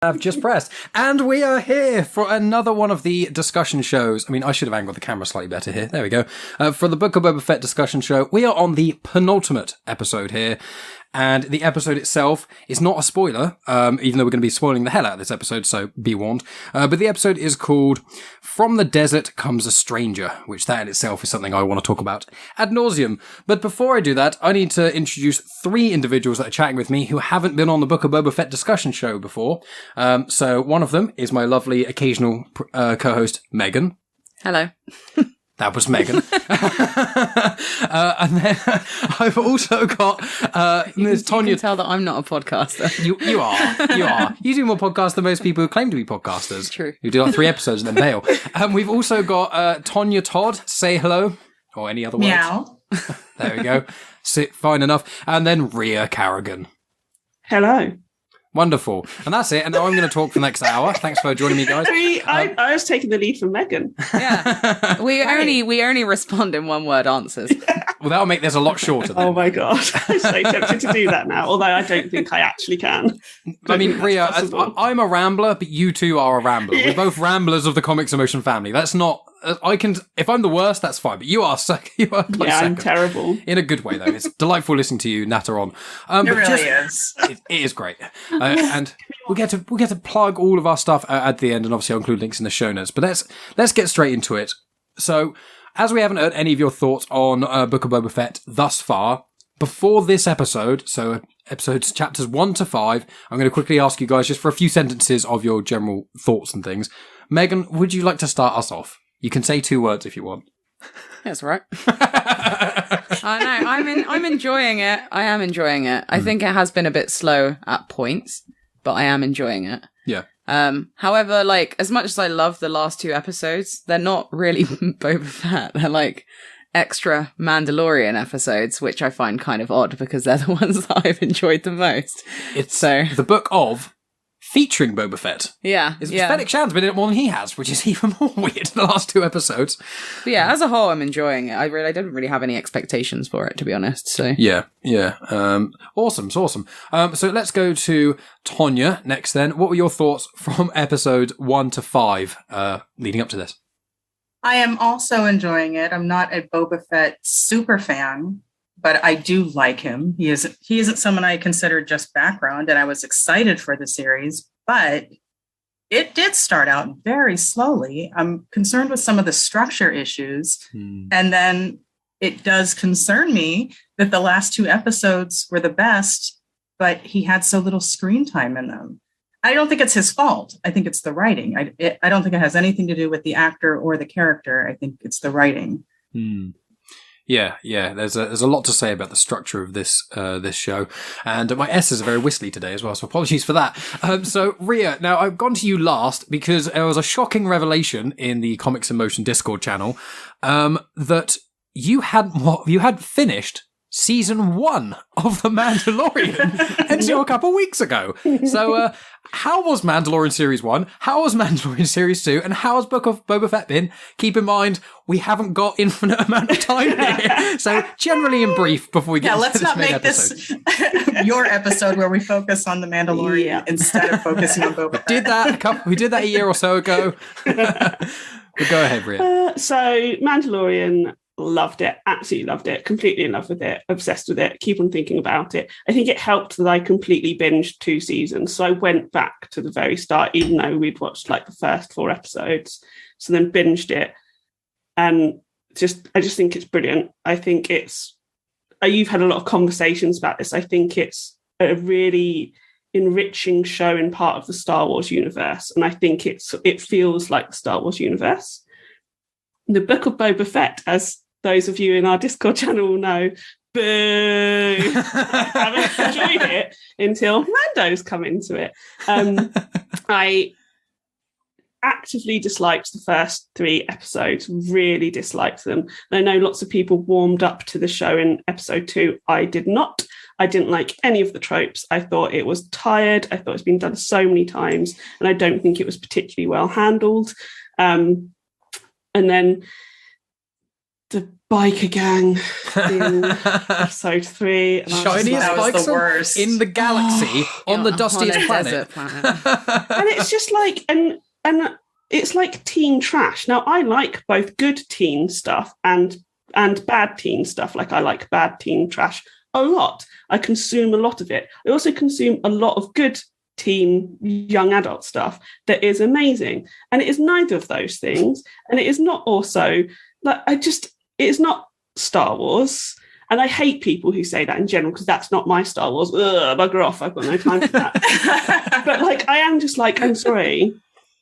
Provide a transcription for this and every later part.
I've just pressed. And we are here for another one of the discussion shows. I mean, I should have angled the camera slightly better here. There we go. For the Book of Boba Fett discussion show, we are on the penultimate episode here. And the episode itself is not a spoiler, even though we're going to be spoiling the hell out of this episode, so be warned. But the episode is called From the Desert Comes a Stranger, which that in itself is something I want to talk about ad nauseum. But before I do that, I need to introduce 3 individuals that are chatting with me who haven't been on the Book of Boba Fett discussion show before. So one of them is my lovely occasional co-host, Megan. Hello. That was Megan. And then I've also got Ms. Tonya. You can tell that I'm not a podcaster. You are. You do more podcasts than most people who claim to be podcasters. True. Who do like 3 episodes and then bail. We've also got Tonya Todd. Say hello. Or any other words. Meow. There we go. Fine enough. And then Rhea Carrigan. Hello. Wonderful. And that's it. And now I'm going to talk for the next hour. Thanks for joining me, guys. I was taking the lead from Megan. Yeah. We only respond in one-word answers. Well, that'll make this a lot shorter then. Oh my God. I'm so tempted to do that now, although I don't think I actually can. I mean, Rhea, I'm a rambler, but you two are a rambler. Yeah. We're both ramblers of the Comics Emotion family. That's not... if I'm the worst, that's fine. But you are second. I'm terrible. In a good way, though. It's delightful listening to you natter on. It really is. It is great, and we get to plug all of our stuff at the end, and obviously I'll include links in the show notes. But let's get straight into it. So, as we haven't heard any of your thoughts on Book of Boba Fett thus far, before this episode, so episodes chapters 1 to 5, I'm going to quickly ask you guys just for a few sentences of your general thoughts and things. Megan, would you like to start us off? You can say 2 words if you want. That's right. I know. I'm enjoying it. I am enjoying it. I think it has been a bit slow at points, but I am enjoying it. Yeah. However, like, as much as I love the last 2 episodes, they're not really Boba Fett. They're like extra Mandalorian episodes, which I find kind of odd because they're the ones that I've enjoyed the most. It's the book of featuring Boba Fett. Yeah. Fennec Shan's been in it more than he has, which is even more weird in the last 2 episodes. But yeah, as a whole, I'm enjoying it. I didn't really have any expectations for it, to be honest. So Yeah. Awesome. It's awesome. So let's go to Tonya next then. What were your thoughts from episode 1 to 5 leading up to this? I am also enjoying it. I'm not a Boba Fett super fan, but I do like him. He isn't someone I consider just background, and I was excited for the series, but it did start out very slowly. I'm concerned with some of the structure issues, and then it does concern me that the last 2 episodes were the best, but he had so little screen time in them. I don't think it's his fault. I think it's the writing. I don't think it has anything to do with the actor or the character. I think it's the writing. Yeah. There's a lot to say about the structure of this show, and my S's are very whistly today as well, so apologies for that. So Rhea, now I've gone to you last because there was a shocking revelation in the Comics in Motion Discord channel that you had finished season 1 of The Mandalorian until a couple of weeks ago. So how was Mandalorian Series 1? How was Mandalorian Series 2? And how has Book of Boba Fett been? Keep in mind, we haven't got infinite amount of time here. So generally in brief, before we get into let's this not main make episode. this your episode where we focus on The Mandalorian instead of focusing on Boba Fett. We did that a year or so ago. But go ahead, Rhea. So Mandalorian, loved it, absolutely loved it, completely in love with it, obsessed with it, keep on thinking about it. I think it helped that I completely binged 2 seasons. So I went back to the very start, even though we'd watched like the first 4 episodes. So then binged it. And I just think it's brilliant. I think you've had a lot of conversations about this. I think it's a really enriching show in part of the Star Wars universe. And I think it feels like the Star Wars universe. The Book of Boba Fett, as those of you in our Discord channel will know, boo! I haven't enjoyed it until Mando's come into it. I actively disliked the first 3 episodes, really disliked them. And I know lots of people warmed up to the show in episode 2. I did not. I didn't like any of the tropes. I thought it was tired. I thought it's been done so many times, and I don't think it was particularly well handled. And then the biker gang in episode 3. And I was just Shiniest That was the bikes worst. in the galaxy on the On a dustiest desert planet. and it's just like, and it's like teen trash. Now, I like both good teen stuff and bad teen stuff. Like, I like bad teen trash a lot. I consume a lot of it. I also consume a lot of good teen young adult stuff that is amazing. And it is neither of those things. And it is not also, like, it is not Star Wars. And I hate people who say that in general, because that's not my Star Wars. Ugh, bugger off. I've got no time for that. But like, I am just like, I'm sorry,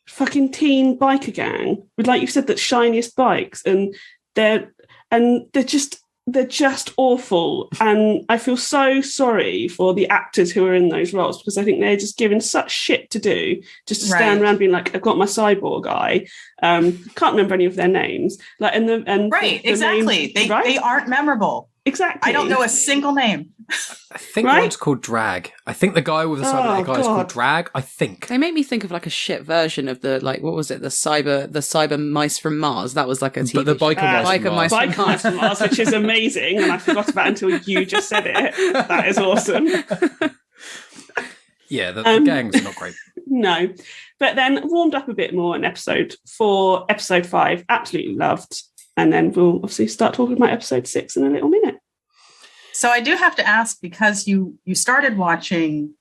fucking teen biker gang with, like you said, that shiniest bikes, and they're just awful. And I feel so sorry for the actors who are in those roles, because I think they're just given such shit to do, just to stand around being like, I've got my cyborg guy. Can't remember any of their names. Like, Exactly. They aren't memorable. Exactly. I don't know a single name. I think Right? one's called Drag. I think the guy with the cyber guy is called God. Drag. I think. They make me think of like a shit version of the, like, what was it? The cyber mice from Mars. That was like a TV But the show. biker mice Biker from mice Mars. from Biker Mice from Mars, which is amazing, and I forgot about it until you just said it. That is awesome. Yeah, the Um, gangs are not great. No, but then warmed up a bit more in episode 4, episode 5, absolutely loved, and then we'll obviously start talking about episode 6 in a little minute. So I do have to ask, because you started watching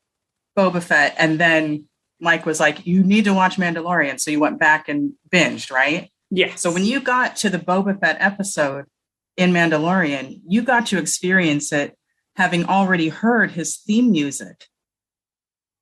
Boba Fett and then Mike was like, you need to watch Mandalorian. So you went back and binged, right? Yes. So when you got to the Boba Fett episode in Mandalorian, you got to experience it having already heard his theme music.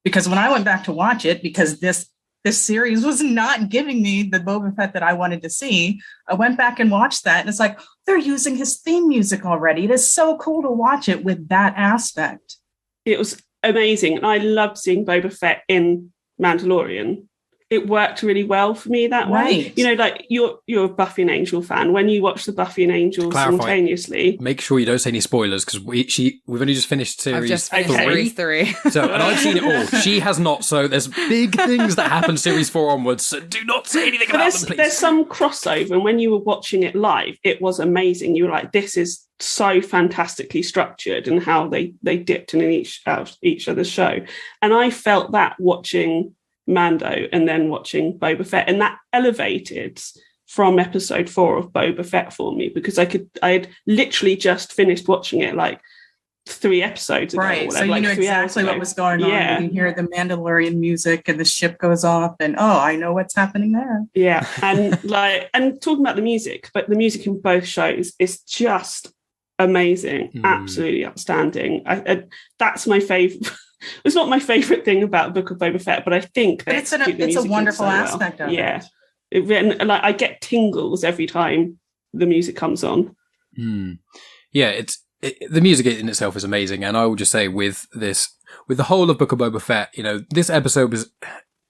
Because when I went back to watch it, because this series was not giving me the Boba Fett that I wanted to see, I went back and watched that, and it's like, they're using his theme music already. It is so cool to watch it with that aspect. It was amazing, and I loved seeing Boba Fett in Mandalorian. It worked really well for me that way. Right. You know, like, you're a Buffy and Angel fan. When you watch the Buffy and Angel Clarify. simultaneously, Make sure you don't say any spoilers, because we've only just finished I've series just finished Okay. series 3. So, and I've seen it all. She has not. So there's big things that happen series 4 onwards. So do not say anything but about them, please. there's some crossover, and when you were watching it live, it was amazing. You were like, this is so fantastically structured, and how they dipped in each other's show. And I felt that watching Mando and then watching Boba Fett, and that elevated from episode 4 of Boba Fett for me, because I had literally just finished watching it like 3 episodes ago. Or Right. whatever, So you like knew 3 hours exactly ago. what was going on. Yeah. You hear the Mandalorian music and the ship goes off, and I know what's happening there. Yeah, and talking about the music, but the music in both shows is just amazing, absolutely outstanding. I that's my favorite. It's not my favorite thing about Book of Boba Fett, but I think But it's a wonderful aspect of yeah. it. And like, I get tingles every time the music comes on. Yeah, the music in itself is amazing, and I will just say with the whole of Book of Boba Fett, you know, this episode was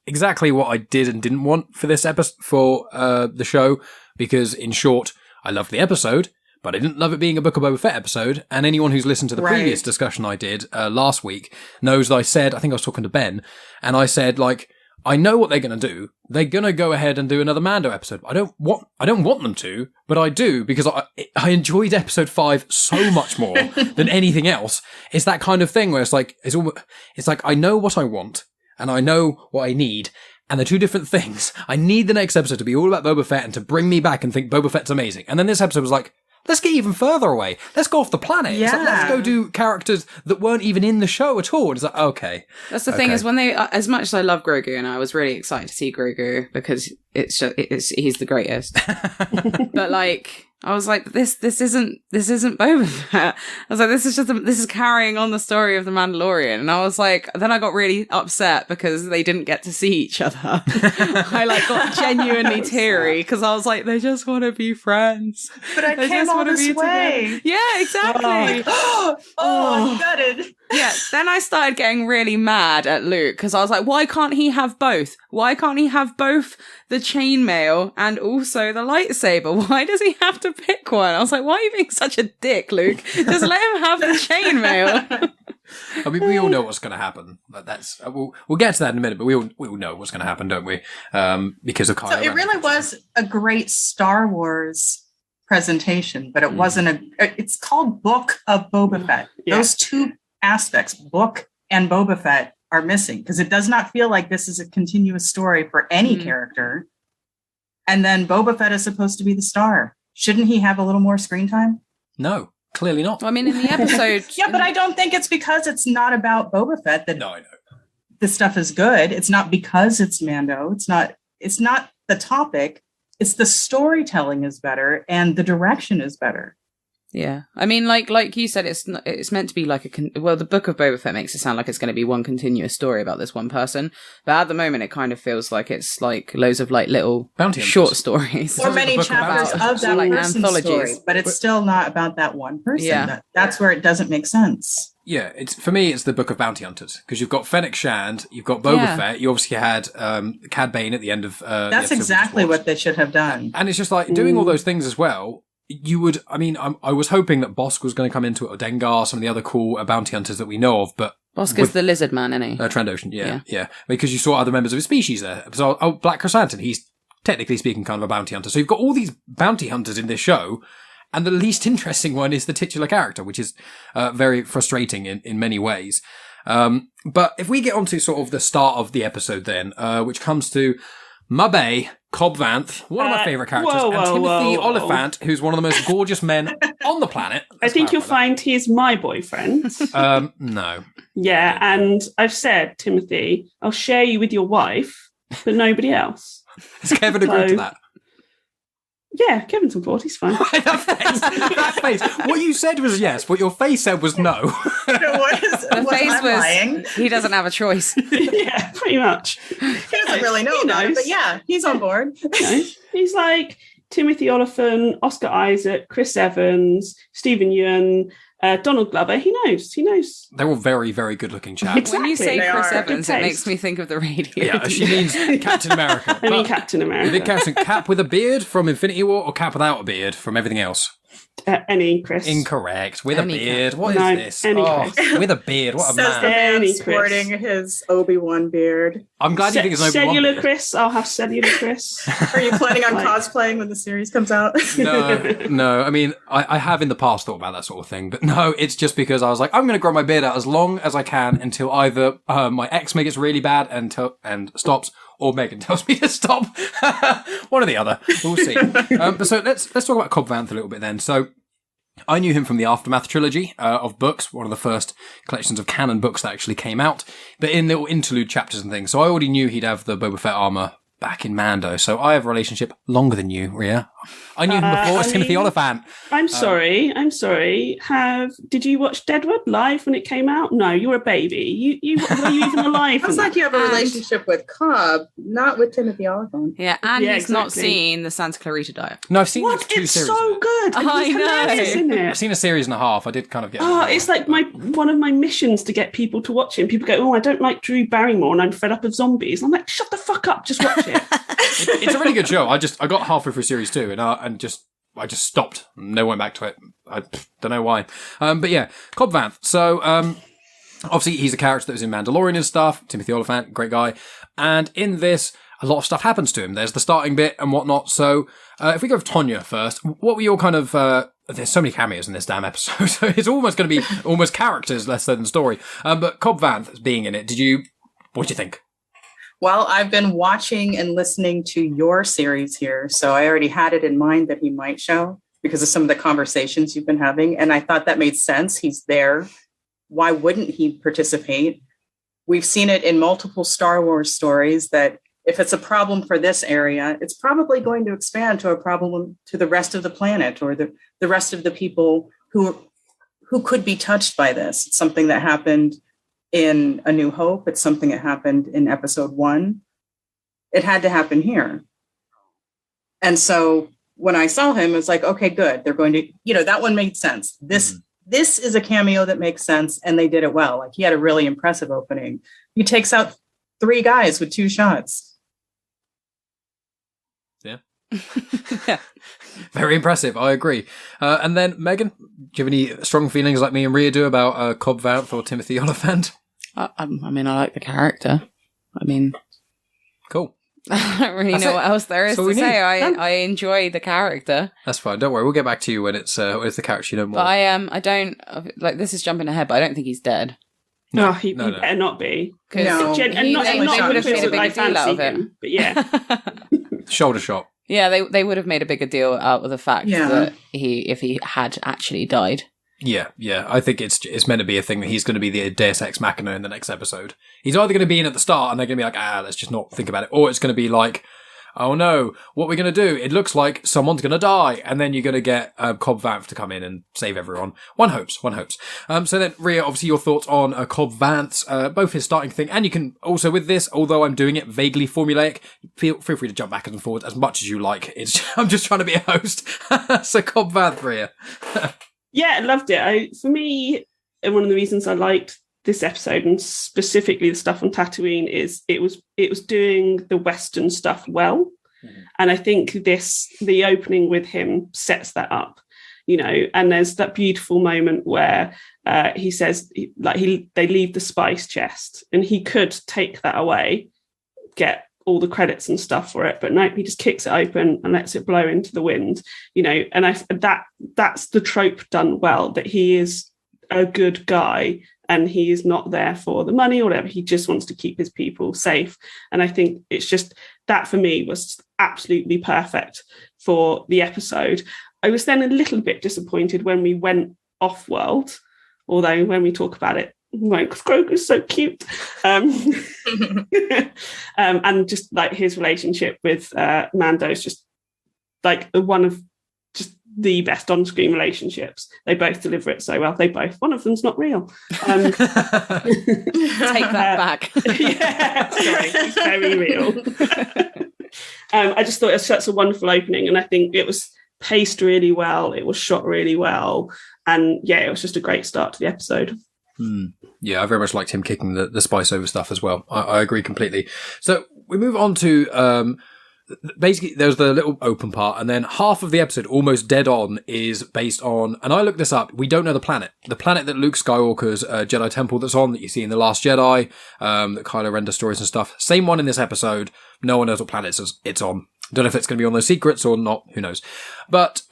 exactly what I did and didn't want for this episode, for the show, because in short, I loved the episode, but I didn't love it being a Book of Boba Fett episode. And anyone who's listened to the previous discussion I did last week knows that I said, I think I was talking to Ben, and I said, like, I know what they're going to do. They're going to go ahead and do another Mando episode. I don't want them to, but I do, because I enjoyed episode 5 so much more than anything else. It's that kind of thing where it's like I know what I want and I know what I need, and they're two different things. I need the next episode to be all about Boba Fett and to bring me back and think Boba Fett's amazing. And then this episode was like, let's get even further away. Let's go off the planet. It's like, let's go do characters that weren't even in the show at all. It's like, okay. That's the thing, is when they, as much as I love Grogu, and I was really excited to see Grogu because he's the greatest. But like, I was like, this isn't Boba Fett. I was like, this is carrying on the story of the Mandalorian. And I was like, then I got really upset because they didn't get to see each other. I like got genuinely teary because I was like, they just want to be friends. But I They came just all wanna this be way. together. Yeah, exactly. I'm gutted. Yeah, then I started getting really mad at Luke because I was like, why can't he have both? Why can't he have both the chainmail and also the lightsaber? Why does he have to pick one? I was like, why are you being such a dick, Luke? Just let him have the chainmail. I mean, we all know what's going to happen. That's we'll get to that in a minute, but we all know what's going to happen, don't we? Because of Kylo So it Ren. really was a great Star Wars presentation, but it wasn't it's called Book of Boba Fett. Yeah. Those two aspects, book and Boba Fett, are missing because it does not feel like this is a continuous story for any character. And then Boba Fett is supposed to be the star. Shouldn't he have a little more screen time? No, clearly not. I mean, in the episode, Yeah, but I don't think it's because it's not about Boba Fett that No, I know. the stuff is good. It's not because it's Mando. It's not the topic. It's the storytelling is better and the direction is better. yeah. I mean, like you said, it's meant to be like the Book of Boba Fett makes it sound like it's going to be one continuous story about this one person, but at the moment, it kind of feels like it's like loads of like little Bounty hunters. short stories. Or many Book of chapters Bounty of that Like person's anthologies. story, but it's still not about that one person. Yeah. That's where it doesn't make sense. Yeah, for me, it's the Book of Bounty Hunters because you've got Fennec Shand, you've got Boba Yeah. Fett, you obviously had Cad Bane at the end of. That's exactly what they should have done. And it's just like doing all those things as well. You would, I mean, I was hoping that Bosk was going to come into it, or Dengar, some of the other cool bounty hunters that we know of, but Bosca's the lizard man, isn't he? Trandoshan, yeah, because you saw other members of his species there. So, Black Chrysanthemum, he's technically speaking kind of a bounty hunter. So you've got all these bounty hunters in this show, and the least interesting one is the titular character, which is very frustrating in many ways. But if we get onto sort of the start of the episode then, which comes to Mabay Cobb Vanth, one of my favourite characters, and Timothy Oliphant, who's one of the most gorgeous men on the planet. I think you'll find he's my boyfriend. No. Yeah, and I've said, Timothy, I'll share you with your wife, but nobody else. Has Kevin agreed to that? Yeah, Kevin's on board. He's fine. That face. What you said was yes. What your face said was no. The face was he doesn't have a choice. Yeah, pretty much. He doesn't really know about it, but yeah, he's on board. He's like Timothy Oliphant, Oscar Isaac, Chris Evans, Stephen Yeun, Donald Glover. He knows. They're all very, very good-looking chaps. When you say They Chris are. Evans, Good it taste. makes me think of the radio. Yeah, she means Captain America. I mean, But Captain the America. big Captain, Cap with a beard from Infinity War, or Cap without a beard from everything else? Any Chris. Incorrect. With Any a beard. What is No, this? any Oh, Chris. with a beard. What a Says the man. man Any Chris. sporting his Obi-Wan beard. I'm glad you think it's an Obi-Wan Cellular beard. Chris. I'll have cellular Chris. Are you planning on Like- cosplaying when the series comes out? No. I mean, I have in the past thought about that sort of thing, but no, it's just because I was like, I'm going to grow my beard out as long as I can until either my eczema gets really bad and stops, or Megan tells me to stop. One or the other. We'll see. But so let's talk about Cobb Vanth a little bit then. So I knew him from the Aftermath trilogy of books, one of the first collections of canon books that actually came out, but in little interlude chapters and things. So I already knew he'd have the Boba Fett armor back in Mando. So I have a relationship longer than you, Rhea. I knew him before as Timothy Oliphant. I'm sorry. Did you watch Deadwood live when it came out? No, you were a baby. Were you even alive? Sounds when like you have a And- relationship with Cobb, not with Timothy Oliphant. Yeah, and Yeah, he's not exactly. seen the Santa Clarita Diet. No, I've seen What? two It's series. so of it. good. And I he's know. hilarious, isn't I've it? seen a series and a half. I did kind of get. Oh, it's like one of my missions to get people to watch it. And people go, "Oh, I don't like Drew Barrymore, and I'm fed up of zombies." And I'm like, "Shut the fuck up! Just watch it." It's a really good show. I got halfway through series 2 and I just stopped. Never went back to it. I don't know why. But yeah, Cobb Vanth. So obviously he's a character that was in Mandalorian and stuff. Timothy Oliphant, great guy. And in this, a lot of stuff happens to him. There's the starting bit and whatnot. So if we go with Tonya first, what were your kind of? There's so many cameos in this damn episode, so it's almost going to be almost characters less than story. But Cobb Vanth being in it, what did you think? Well, I've been watching and listening to your series here, so I already had it in mind that he might show because of some of the conversations you've been having, and I thought that made sense. He's there. Why wouldn't he participate? We've seen it in multiple Star Wars stories that if it's a problem for this area, it's probably going to expand to a problem to the rest of the planet or the rest of the people who could be touched by this. It's something that happened in A New Hope. It's something that happened in episode 1. It had to happen here. And so when I saw him, it's like, okay, good. They're going to, that one made sense. This is a cameo that makes sense. And they did it well. Like he had a really impressive opening. He takes out 3 guys with 2 shots. Yeah. Yeah. Very impressive. I agree. And then Megan, do you have any strong feelings like me and Rhea do about Cobb Vanth or Timothy Oliphant? I mean, I like the character. I mean, Cool. I don't really That's know it. what else there is That's all to we say. need. I enjoy the character, That's fine. Don't worry. We'll get back to you when it's the character you know more. but I don't like. This is jumping ahead, but I don't think he's dead. No, he no. better not be. No. And not they not would have because made a big I deal out fancy of it. him, but yeah. Shoulder shot. Yeah, they would have made a bigger deal out of the fact Yeah. that if he had actually died. Yeah. I think it's meant to be a thing that he's going to be the Deus Ex Machina in the next episode. He's either going to be in at the start and they're going to be like, let's just not think about it, or it's going to be like, oh no, what we're going to do? It looks like someone's going to die, and then you're going to get Cobb Vanth to come in and save everyone. One hopes. So then, Rhea, obviously your thoughts on Cobb Vanth's, both his starting thing, and you can also with this, although I'm doing it vaguely formulaic, feel free to jump back and forward as much as you like. I'm just trying to be a host. So Cobb Vanth, Rhea. Yeah, I loved it. For me, one of the reasons I liked this episode, and specifically the stuff on Tatooine, is it was doing the Western stuff well. And I think the opening with him sets that up, and there's that beautiful moment where he says, they leave the spice chest, and he could take that away, get all the credits and stuff for it, but no, he just kicks it open and lets it blow into the wind, and that's the trope done well, that he is a good guy and he is not there for the money or whatever. He just wants to keep his people safe. And I think it's just that for me was absolutely perfect for the episode. I was then a little bit disappointed when we went off world, although when we talk about it, because Grogu's so cute. And just like his relationship with Mando is just like one of just the best on-screen relationships. They both deliver it so well. One of them's not real. Take that back. Yeah, sorry, it's very real. I just thought it was such a wonderful opening, and I think it was paced really well. It was shot really well, and yeah, it was just a great start to the episode. Yeah, I very much liked him kicking the spice over stuff as well. I agree completely. So we move on to basically there's the little open part, and then half of the episode, almost dead on, is based on, and I looked this up, we don't know the planet that Luke Skywalker's Jedi temple that's on, that you see in The Last Jedi, that Kylo Ren destroys and stuff. Same one in this episode. No one knows what planet it's on. Don't know if it's going to be on those secrets or not. Who knows? But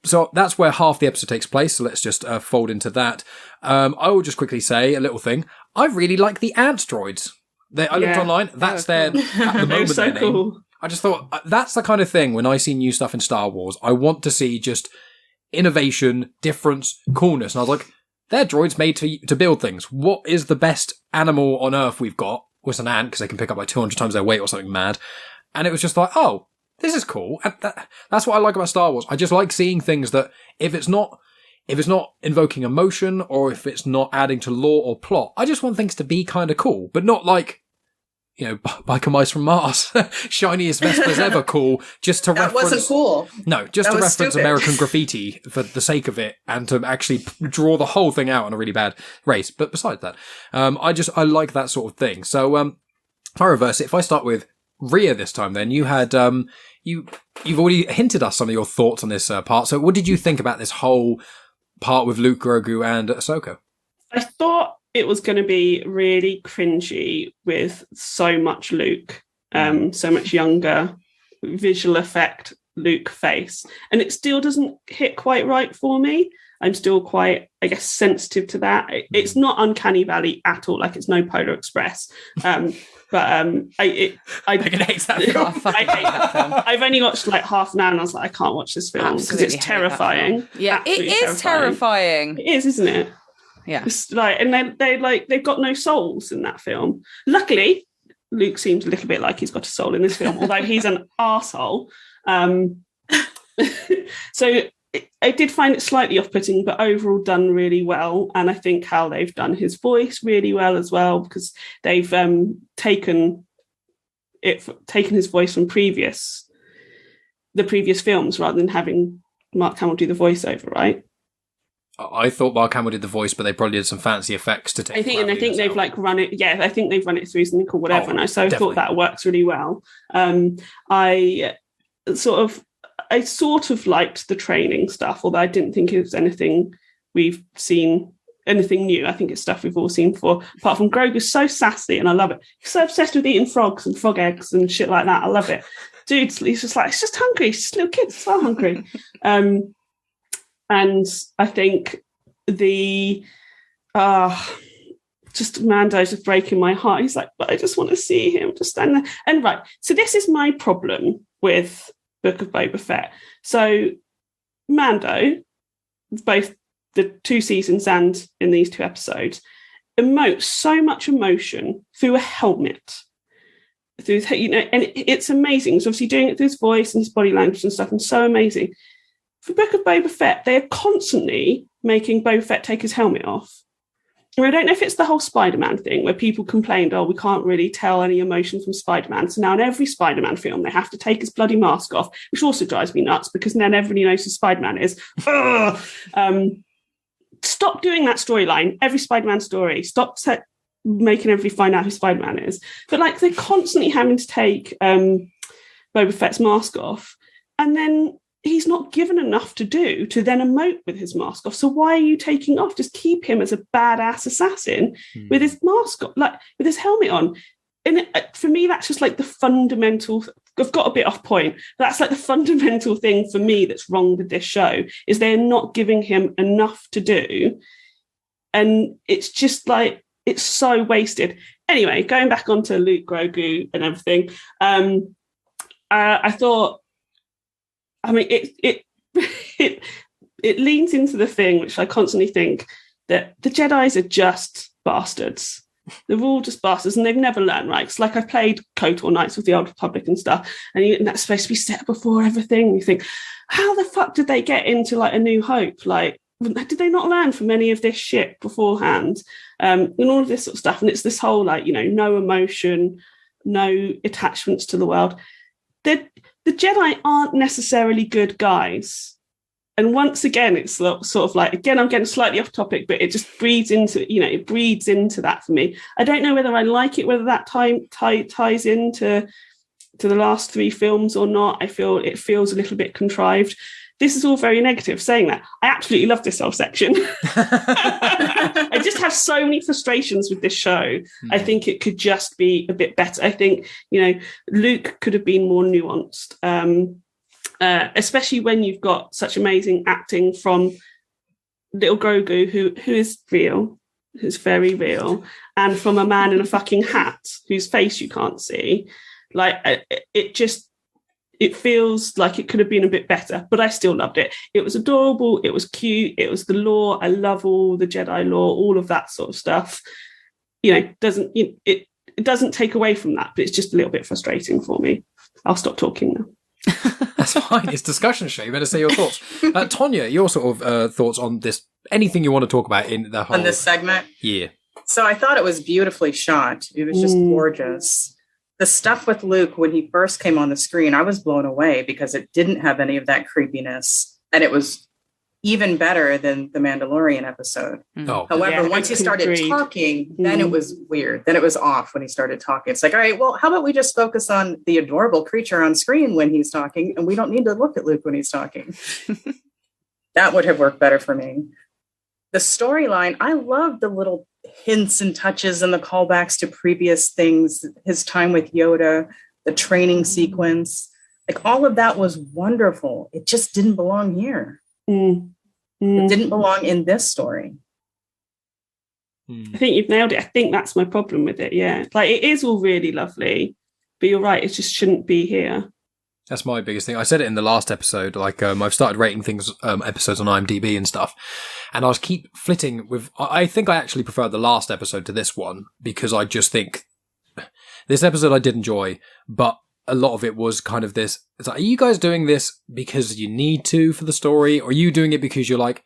so that's where half the episode takes place. So let's just fold into that. I will just quickly say a little thing. I really like the ant droids. I looked online. That's their at the moment so their cool. name. I just thought that's the kind of thing when I see new stuff in Star Wars, I want to see just innovation, difference, coolness. And I was like, they're droids made to build things. What is the best animal on Earth we've got? Well, it's an ant because they can pick up like 200 times their weight or something mad. And it was just like, oh, this is cool. And that's what I like about Star Wars. I just like seeing things that if it's not invoking emotion or if it's not adding to lore or plot, I just want things to be kind of cool, but not like, biker mice from Mars, shiniest Vespers ever cool, just to That reference. wasn't cool. No, just That to was reference stupid. American Graffiti for the sake of it and to actually draw the whole thing out on a really bad race. But besides that, I like that sort of thing. So, if I reverse it, if I start with Rhea this time, then you had, you've already hinted us some of your thoughts on this part. So what did you think about this whole part with Luke, Grogu and Ahsoka? I thought it was going to be really cringy with so much Luke, so much younger, visual effect Luke face. And it still doesn't hit quite right for me. I'm still quite, I guess, sensitive to that. It's not Uncanny Valley at all. Like, it's no Polar Express. I Megan hates that film. I fucking hate that film. I've only watched like half an hour and I was like, I can't watch this film because Absolutely it's hate that terrifying. film. Yeah, it Absolutely is terrifying. It is, isn't it? Yeah. It's like, and they've got no souls in that film. Luckily, Luke seems a little bit like he's got a soul in this film, although he's an arsehole. So I did find it slightly off-putting, but overall done really well. And I think how they've done his voice really well as well, because they've taken his voice from the previous films rather than having Mark Hamill do the voiceover, right? I thought Mark Hamill did the voice, but they probably did some fancy effects to take. I think they've like run it. Yeah, I think they've run it through something or whatever. And I definitely. thought that works really well. I sort of liked the training stuff, although I didn't think it was anything we've seen anything new. I think it's stuff we've all seen before. Apart from Grogu's so sassy, and I love it. He's so obsessed with eating frogs and frog eggs and shit like that. I love it. Dude, he's just like, it's just hungry. He's just a little kid, so hungry. And I think just Mando's just breaking my heart. He's like, but I just want to see him just stand there. And right, so this is my problem with Book of Boba Fett. So Mando, both the 2 seasons and in these 2 episodes, emotes so much emotion through a helmet. Through, and it's amazing. He's obviously doing it through his voice and his body language and stuff, and so amazing. For Book of Boba Fett, they are constantly making Boba Fett take his helmet off. And I don't know if it's the whole Spider-Man thing where people complained, we can't really tell any emotion from Spider-Man. So now in every Spider-Man film, they have to take his bloody mask off, which also drives me nuts because then everybody knows who Spider-Man is. Stop doing that storyline. Every Spider-Man story. Stop making everybody find out who Spider-Man is. But like they're constantly having to take Boba Fett's mask off, and then he's not given enough to do to then emote with his mask off. So why are you taking off? Just keep him as a badass assassin with his mask on, like with his helmet on. And for me, that's just like the fundamental. I've got a bit off point. That's like the fundamental thing for me that's wrong with this show is they're not giving him enough to do, and it's just like it's so wasted. Anyway, going back onto Luke, Grogu, and everything, I thought. I mean, it leans into the thing which I constantly think that the Jedis are just bastards. They're all just bastards, and they've never learned, right? It's like I've played KOTOR Knights with the Old Republic and stuff, and that's supposed to be set before everything. You think, how the fuck did they get into like A New Hope? Like, did they not learn from any of this shit beforehand? And all of this sort of stuff. And it's this whole like, no emotion, no attachments to the world. The Jedi aren't necessarily good guys. And once again, it's sort of like, again, I'm getting slightly off topic, but it just breeds into, it breeds into that for me. I don't know whether I like it, whether that ties into the last 3 films or not. I feel it feels a little bit contrived. This is all very negative saying that. I absolutely love this whole section. I just have so many frustrations with this show. I think it could just be a bit better. I think, Luke could have been more nuanced, especially when you've got such amazing acting from little Grogu, who is real, who's very real, and from a man in a fucking hat whose face you can't see. Like, it feels like it could have been a bit better, but I still loved it. It was adorable. It was cute. It was the lore. I love all the Jedi lore, all of that sort of stuff. It doesn't take away from that, but it's just a little bit frustrating for me. I'll stop talking now. That's fine. It's discussion show. You better say your thoughts. Tonya, your sort of thoughts on this, anything you want to talk about in the whole... On this segment? Yeah. So I thought it was beautifully shot. It was just gorgeous. The stuff with Luke, when he first came on the screen, I was blown away because it didn't have any of that creepiness. And it was even better than the Mandalorian episode. Oh. However, once he started talking, then it was weird. Then it was off when he started talking. It's like, all right, well, how about we just focus on the adorable creature on screen when he's talking, and we don't need to look at Luke when he's talking. That would have worked better for me. The storyline, I love the little hints and touches and the callbacks to previous things, his time with Yoda, the training sequence, like all of that was wonderful. It just didn't belong here. It didn't belong in this story. I think you've nailed it. I think that's my problem with it. Yeah. Like it is all really lovely, but you're right. It just shouldn't be here. That's my biggest thing. I said it in the last episode, like, I've started rating things, episodes on IMDb and stuff. And I was keep flitting with, I think I actually prefer the last episode to this one because I just think this episode I did enjoy, but a lot of it was kind of this. It's like, are you guys doing this because you need to for the story? Or are you doing it because you're like,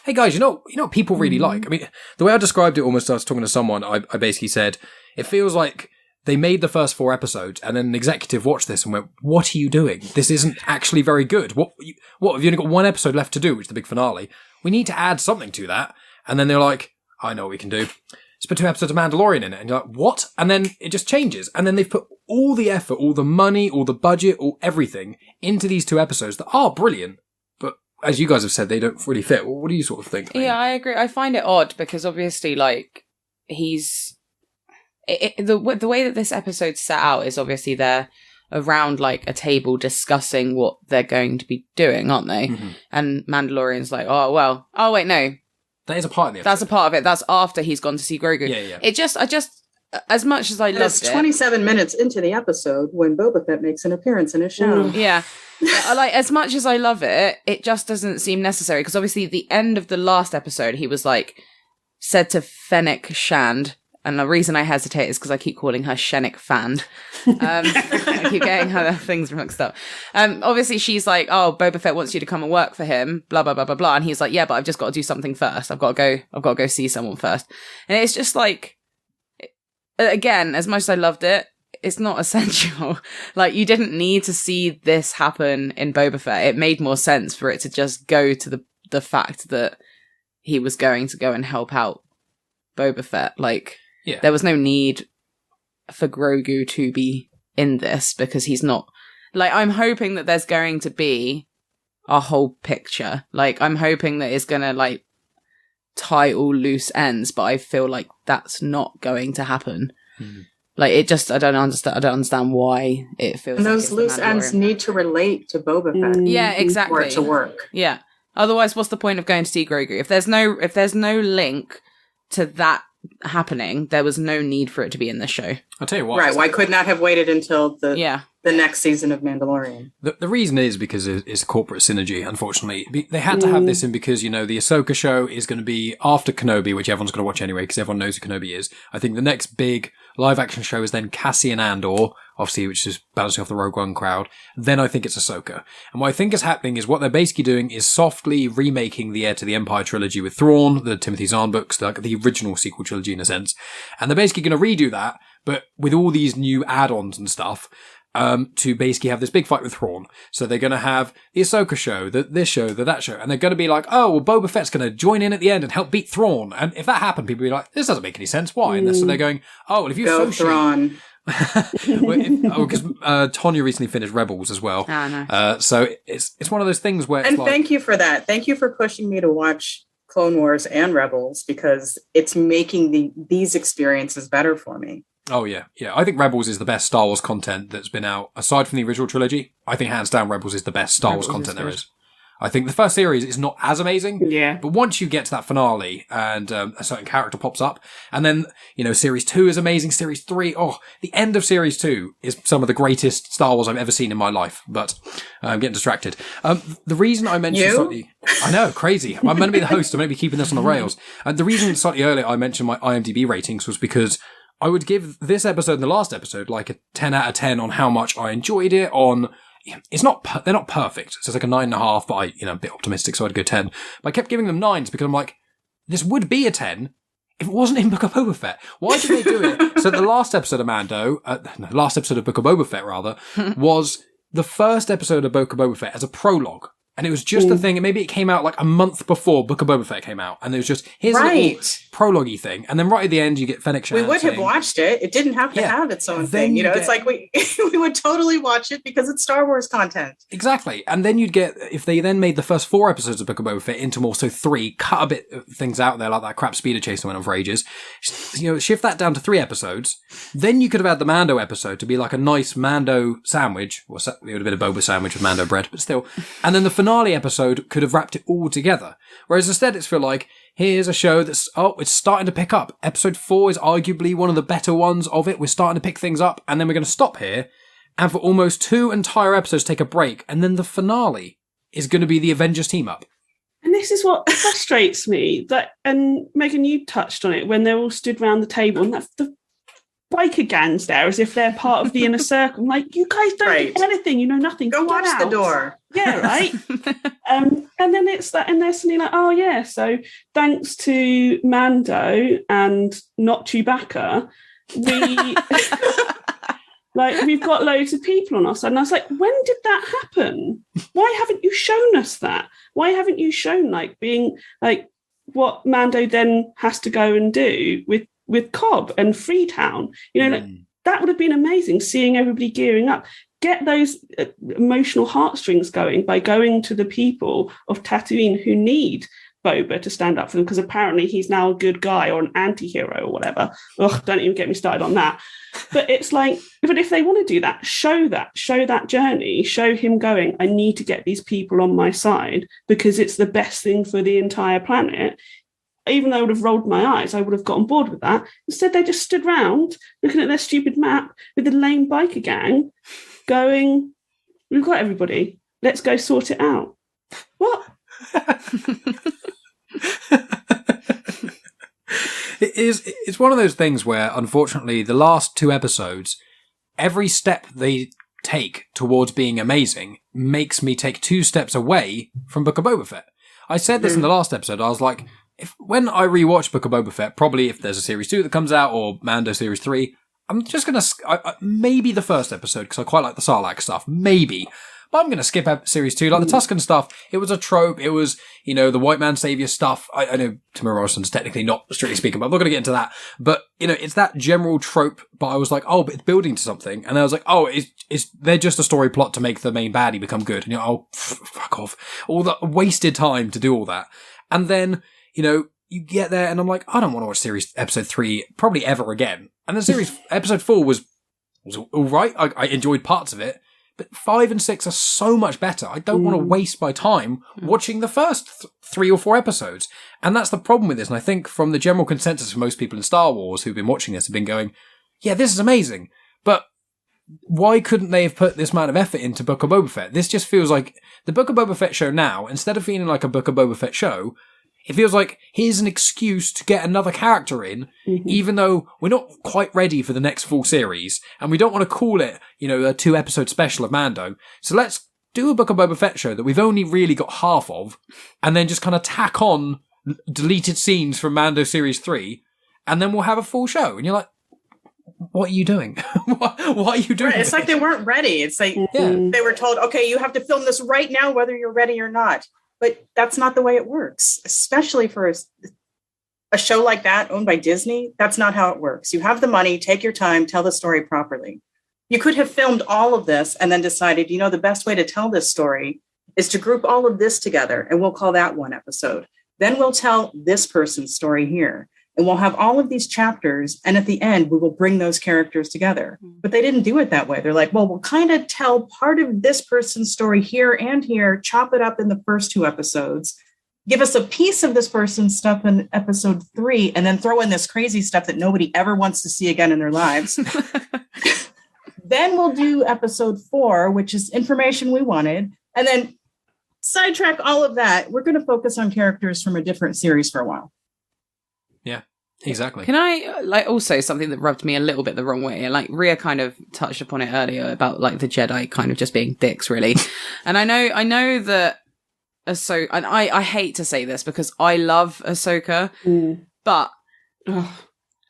hey guys, you know what people really like? I mean, the way I described it almost, I was talking to someone, I basically said, it feels like they made the first 4 episodes and then an executive watched this and went, what are you doing? This isn't actually very good. What have you only got 1 episode left to do, which is the big finale? We need to add something to that. And then they're like, I know what we can do. Let's put 2 episodes of Mandalorian in it. And you're like, what? And then it just changes. And then they've put all the effort, all the money, all the budget, all everything into these 2 episodes that are brilliant. But as you guys have said, they don't really fit. What do you sort of think? Yeah, I agree. I find it odd because obviously, like, he's the way that this episode's set out is obviously they're around like a table discussing what they're going to be doing, aren't they? Mm-hmm. And Mandalorian's like, oh wait, no, That is a part of the episode. that's a part of it. That's after he's gone to see Grogu. Yeah. I just, as much as I And loved it's it, 27 minutes into the episode when Boba Fett makes an appearance in his show. yeah. Like, as much as I love it, it just doesn't seem necessary because obviously the end of the last episode, he was like said to Fennec Shand, and the reason I hesitate is because I keep calling her Shennick Fand. I keep getting her things mixed up. Obviously she's like, oh, Boba Fett wants you to come and work for him, blah blah blah blah blah, and he's like, yeah, but I've just got to do something first. I've got to go see someone first, and it's just like, again, as much as I loved it, it's not essential. Like, you didn't need to see this happen in Boba Fett. It made more sense for it to just go to the fact that he was going to go and help out Boba Fett. Like, Yeah. there was no need for Grogu to be in this because he's not. Like, I'm hoping that there's going to be a whole picture. Like, I'm hoping that it's going to, like, tie all loose ends, but I feel like that's not going to happen. Mm-hmm. Like, it just, I don't understand why it feels And like those it's the loose ends Mandalorian. need to relate to Boba Fett Yeah, for exactly. it to work. Yeah. Otherwise, what's the point of going to see Grogu? If there's no link to that happening, there was no need for it to be in this show. I'll tell you what. Right. Why could not have waited until the Yeah. next season of Mandalorian? The reason is because it's corporate synergy, unfortunately. They had to have this in because, you know, the Ahsoka show is going to be after Kenobi, which everyone's going to watch anyway because everyone knows who Kenobi is. I think the next big live-action show is then Cassian Andor, obviously, which is bouncing off the Rogue One crowd. Then I think it's Ahsoka. And what I think is happening is what they're basically doing is softly remaking the Heir to the Empire trilogy with Thrawn, the Timothy Zahn books, like the original sequel trilogy in a sense. And they're basically going to redo that, but with all these new add-ons and stuff, to basically have this big fight with Thrawn. So they're going to have the Ahsoka show, this show, that show, and they're going to be like, oh, well, Boba Fett's going to join in at the end and help beat Thrawn. And if that happened, people would be like, this doesn't make any sense. Why? And so they're going, oh, well, if you Go associate... Thrawn. Because Tonya recently finished Rebels as well. Nice. So it's one of those things where it's And like... thank you for that. Thank you for pushing me to watch Clone Wars and Rebels because it's making these experiences better for me. Oh, yeah. I think Rebels is the best Star Wars content that's been out. Aside from the original trilogy, I think hands down Rebels is the best Star Wars content there is. I think the first series is not as amazing. Yeah. But once you get to that finale and a certain character pops up, and then, you know, Series 2 is amazing, Series 3, the end of Series 2 is some of the greatest Star Wars I've ever seen in my life. But I'm getting distracted. The reason I mentioned slightly... I know, crazy. I'm going to be the host. I'm going to be keeping this on the rails. And the reason slightly earlier I mentioned my IMDb ratings was because I would give this episode and the last episode like a 10 out of 10 on how much I enjoyed it. They're not perfect. So it's like a 9.5, but I'm a bit optimistic, so I'd go 10. But I kept giving them 9s because I'm like, this would be a 10 if it wasn't in Book of Boba Fett. Why did they do it? So the last episode of last episode of Book of Boba Fett, rather, was the first episode of Book of Boba Fett as a prologue. And it was just a thing, and maybe it came out like a month before Book of Boba Fett came out. And it was just, here's a little prologue-y thing. And then right at the end, you get Fennec Shand. We would have watched it. It didn't have to have its own thing. It's like we would totally watch it because it's Star Wars content. Exactly. And then you'd get, if they then made the first 4 episodes of Book of Boba Fett into more so 3, cut a bit of things out there, like that crap speeder chase that went on for ages, shift that down to 3 episodes. Then you could have had the Mando episode to be like a nice Mando sandwich. Well, it would have been a Boba sandwich with Mando bread, but still. And then the finale episode could have wrapped it all together. Whereas instead it's feel like, here's a show that's, it's starting to pick up. Episode 4 is arguably one of the better ones of it. We're starting to pick things up, and then we're going to stop here, and for almost 2 entire episodes take a break, and then the finale is going to be the Avengers team up. And this is what frustrates me, and Megan, you touched on it, when they're all stood around the table, and that's the biker gangs there as if they're part of the inner circle. I'm like, you guys don't do anything, you know nothing. Go watch the door. Yeah, right. And then it's that, and they're suddenly like, oh yeah, so thanks to Mando and not Chewbacca, we've got loads of people on our side. And I was like, when did that happen? Why haven't you shown us that? Why haven't you shown being what Mando then has to go and do with Cobb and Freetown? that would have been amazing, seeing everybody gearing up. Get those emotional heartstrings going by going to the people of Tatooine who need Boba to stand up for them, because apparently he's now a good guy or an anti-hero or whatever. Ugh, don't even get me started on that. But it's like, but if they want to do that, show that journey, show him going, I need to get these people on my side because it's the best thing for the entire planet. Even though I would have rolled my eyes, I would have got on board with that. Instead, they just stood round looking at their stupid map with the lame biker gang going, we've got everybody, let's go sort it out. What? It's one of those things where, unfortunately, the last 2 episodes, every step they take towards being amazing makes me take 2 steps away from Book of Boba Fett. I said this in the last episode. I was like, when I rewatch Book of Boba Fett, probably if there's a Series 2 that comes out or Mando Series 3, I'm just going to... maybe the first episode, because I quite like the Sarlacc stuff. Maybe. But I'm going to skip Series 2. Like the Tusken stuff, it was a trope. It was, the white man savior stuff. I know Tamara Morrison's technically not, strictly speaking, but I'm not going to get into that. But, it's that general trope. But I was like, oh, but it's building to something. And I was like, oh, they're just a story plot to make the main baddie become good. And oh, fuck off. All that wasted time to do all that. And then, you get there and I'm like, I don't want to watch series episode 3 probably ever again. And then series episode 4 was all right. I enjoyed parts of it. But 5 and 6 are so much better. I don't want to waste my time watching the first 3 or 4 episodes. And that's the problem with this. And I think from the general consensus for most people in Star Wars who've been watching this have been going, yeah, this is amazing. But why couldn't they have put this amount of effort into Book of Boba Fett? This just feels like the Book of Boba Fett show now, instead of feeling like a Book of Boba Fett show, it feels like here's an excuse to get another character in, even though we're not quite ready for the next full series, and we don't want to call it, a 2-episode special of Mando. So let's do a Book of Boba Fett show that we've only really got half of, and then just kind of tack on deleted scenes from Mando Series 3, and then we'll have a full show. And you're like, what are you doing? What are you doing? Right. It's like they weren't ready. It's like they were told, okay, you have to film this right now, whether you're ready or not. But that's not the way it works, especially for a show like that owned by Disney. That's not how it works. You have the money, take your time, tell the story properly. You could have filmed all of this and then decided, the best way to tell this story is to group all of this together, and we'll call that one episode. Then we'll tell this person's story here, and we'll have all of these chapters, and at the end, we will bring those characters together. But they didn't do it that way. They're like, well, we'll kind of tell part of this person's story here and here, chop it up in the first 2 episodes, give us a piece of this person's stuff in episode 3, and then throw in this crazy stuff that nobody ever wants to see again in their lives. Then we'll do episode 4, which is information we wanted, and then sidetrack all of that. We're going to focus on characters from a different series for a while. Yeah, exactly. Can I, also something that rubbed me a little bit the wrong way, like Rhea kind of touched upon it earlier about like the Jedi kind of just being dicks, really. And I know that Ahsoka, and I hate to say this because I love Ahsoka, but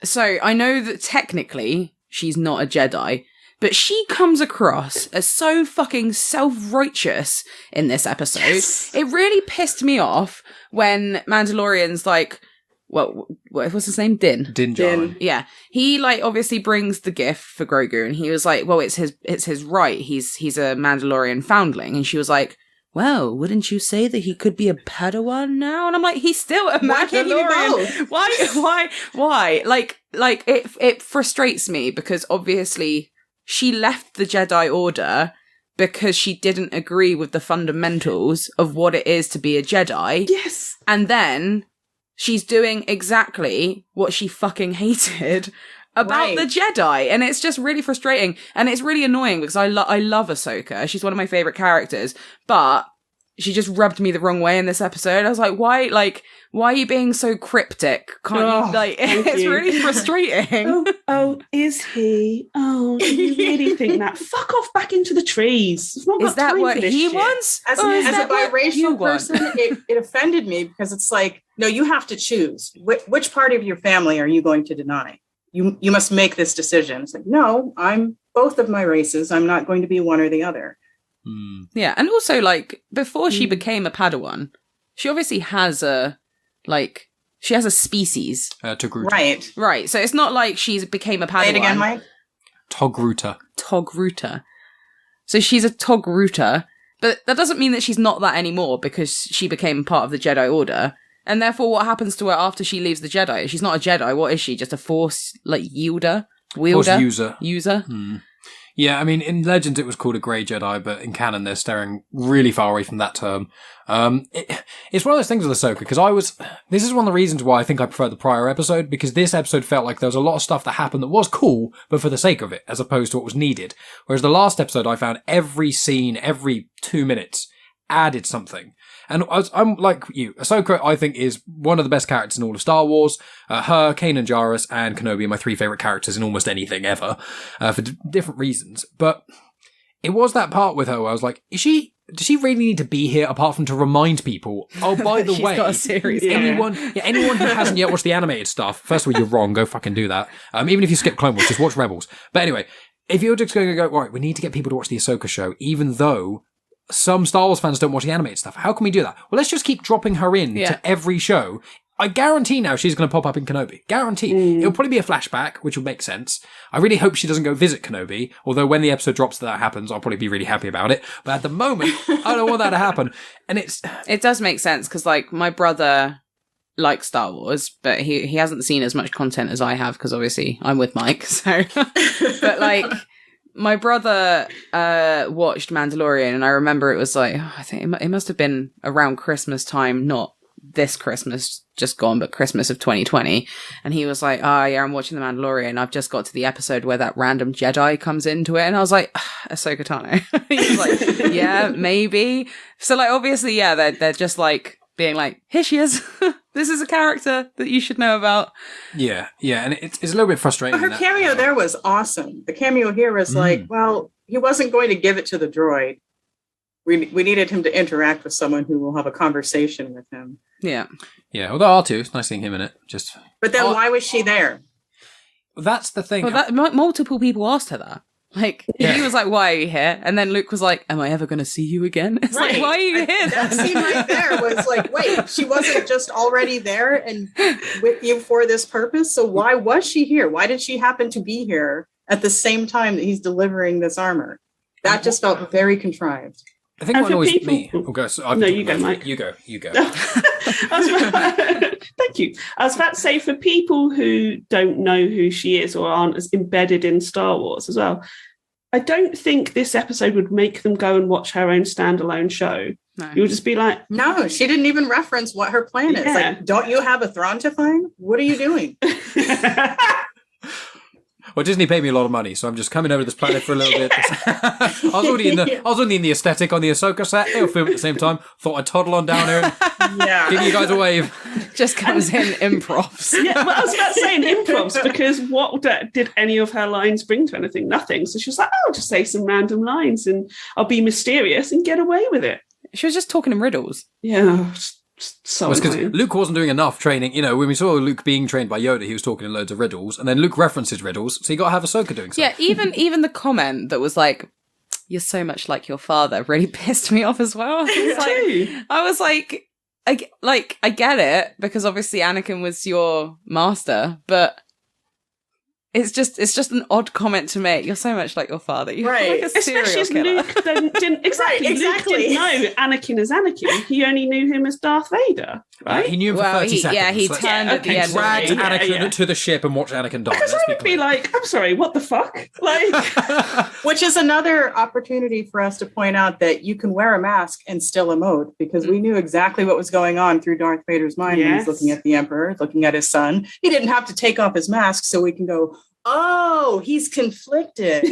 so I know that technically she's not a Jedi, but she comes across as so fucking self-righteous in this episode. Yes. It really pissed me off when Mandalorian's like, well, what's his name? Din Djarin. Yeah. He obviously brings the gift for Grogu, and he was like, well, it's his right. He's a Mandalorian foundling. And she was like, well, wouldn't you say that he could be a Padawan now? And I'm like, he's still a Mandalorian. Why can't he be both? Why? Like it frustrates me because obviously she left the Jedi Order because she didn't agree with the fundamentals of what it is to be a Jedi. Yes. And then she's doing exactly what she fucking hated about the Jedi. And it's just really frustrating. And it's really annoying because I love Ahsoka. She's one of my favorite characters. But she just rubbed me the wrong way in this episode. I was like, why are you being so cryptic? It's really frustrating. Oh, is he? Oh, do you really think that? Fuck off back into the trees. Is that what he wants? As a biracial person, it offended me because it's like, no, you have to choose. Which part of your family are you going to deny? You must make this decision. It's like, no, I'm both of my races. I'm not going to be one or the other. Yeah, and also, before she became a Padawan, she obviously has a species. To group. Right. So it's not like she became a Padawan. Say it again, Mike. Togruta. Togruta. So she's a Togruta, but that doesn't mean that she's not that anymore because she became part of the Jedi Order. And therefore, what happens to her after she leaves the Jedi? She's not a Jedi. What is she? Just a Force, wielder? Force user. User? Yeah, I mean, in Legends it was called a Grey Jedi, but in canon they're staring really far away from that term. It's one of those things with Ahsoka, because this is one of the reasons why I think I prefer the prior episode, because this episode felt like there was a lot of stuff that happened that was cool, but for the sake of it, as opposed to what was needed. Whereas the last episode, I found every scene, every 2 minutes, added something. And I'm like you. Ahsoka, I think, is one of the best characters in all of Star Wars. Her, Kanan Jarrus, and Kenobi are my 3 favourite characters in almost anything ever, for different reasons. But it was that part with her where I was like, does she really need to be here apart from to remind people, oh, by the way, got a series anyone who hasn't yet watched the animated stuff, first of all, you're wrong, go fucking do that. Even if you skip Clone Wars, just watch Rebels. But anyway, if you're just going to go, right, we need to get people to watch the Ahsoka show, even though some Star Wars fans don't watch the animated stuff. How can we do that? Well, let's just keep dropping her in to every show. I guarantee now she's going to pop up in Kenobi. Guarantee. It'll probably be a flashback, which will make sense. I really hope she doesn't go visit Kenobi, although when the episode drops that happens, I'll probably be really happy about it. But at the moment, I don't want that to happen. And it does make sense, because, my brother likes Star Wars, but he hasn't seen as much content as I have, because obviously I'm with Mike, so... But, my brother watched Mandalorian, and I remember it was I think it must have been around Christmas time, not this Christmas just gone, but Christmas of 2020. And he was like, yeah, I'm watching The Mandalorian. I've just got to the episode where that random Jedi comes into it. And I was like, Ahsoka Tano. He was like, yeah, maybe. So obviously, yeah, they're just being here she is. This is a character that you should know about. Yeah, and it's a little bit frustrating. But her cameo there was awesome. The cameo here was well, he wasn't going to give it to the droid. We needed him to interact with someone who will have a conversation with him. Yeah. Yeah, although R2, it's nice seeing him in it. But then why was she there? That's the thing. Well, multiple people asked her that. He was like, why are you here? And then Luke was like, am I ever going to see you again? It's why are you here? That scene right there was wait, she wasn't just already there and with you for this purpose? So why was she here? Why did she happen to be here at the same time that he's delivering this armor? That just felt very contrived. I think what annoys me... you go, Mike. You go. Thank you. I was about to say, for people who don't know who she is or aren't as embedded in Star Wars as well, I don't think this episode would make them go and watch her own standalone show. No. You'll just be like... No, she didn't even reference what her plan is. Don't you have a Thrawn to find? What are you doing? Well, Disney paid me a lot of money, so I'm just coming over to this planet for a little bit. I was already in the aesthetic on the Ahsoka set. They were filming at the same time. Thought I'd toddle on down here and give you guys a wave. Just comes in improvs. Yeah, well, I was about to say in improvs, because what did any of her lines bring to anything? Nothing. So she was like, I'll just say some random lines and I'll be mysterious and get away with it. She was just talking in riddles. Yeah, so because Luke wasn't doing enough training. When we saw Luke being trained by Yoda, he was talking in loads of riddles, and then Luke references riddles, so you got to have Ahsoka doing something. Yeah, even the comment that was "You're so much like your father" really pissed me off as well. I was like, I get it, because obviously Anakin was your master, but it's just an odd comment to make. You're so much like your father. You're like a serial Especially as killer. Luke didn't exactly. Luke didn't know Anakin as Anakin. He only knew him as Darth Vader, right? He knew him for 30 seconds. Yeah, he turned at the end. Dragged Anakin to the ship and watched Anakin die. Because I would be like, I'm sorry, what the fuck? Which is another opportunity for us to point out that you can wear a mask and still emote, because we knew exactly what was going on through Darth Vader's mind when he's looking at the Emperor, looking at his son. He didn't have to take off his mask so we can go, oh, he's conflicted.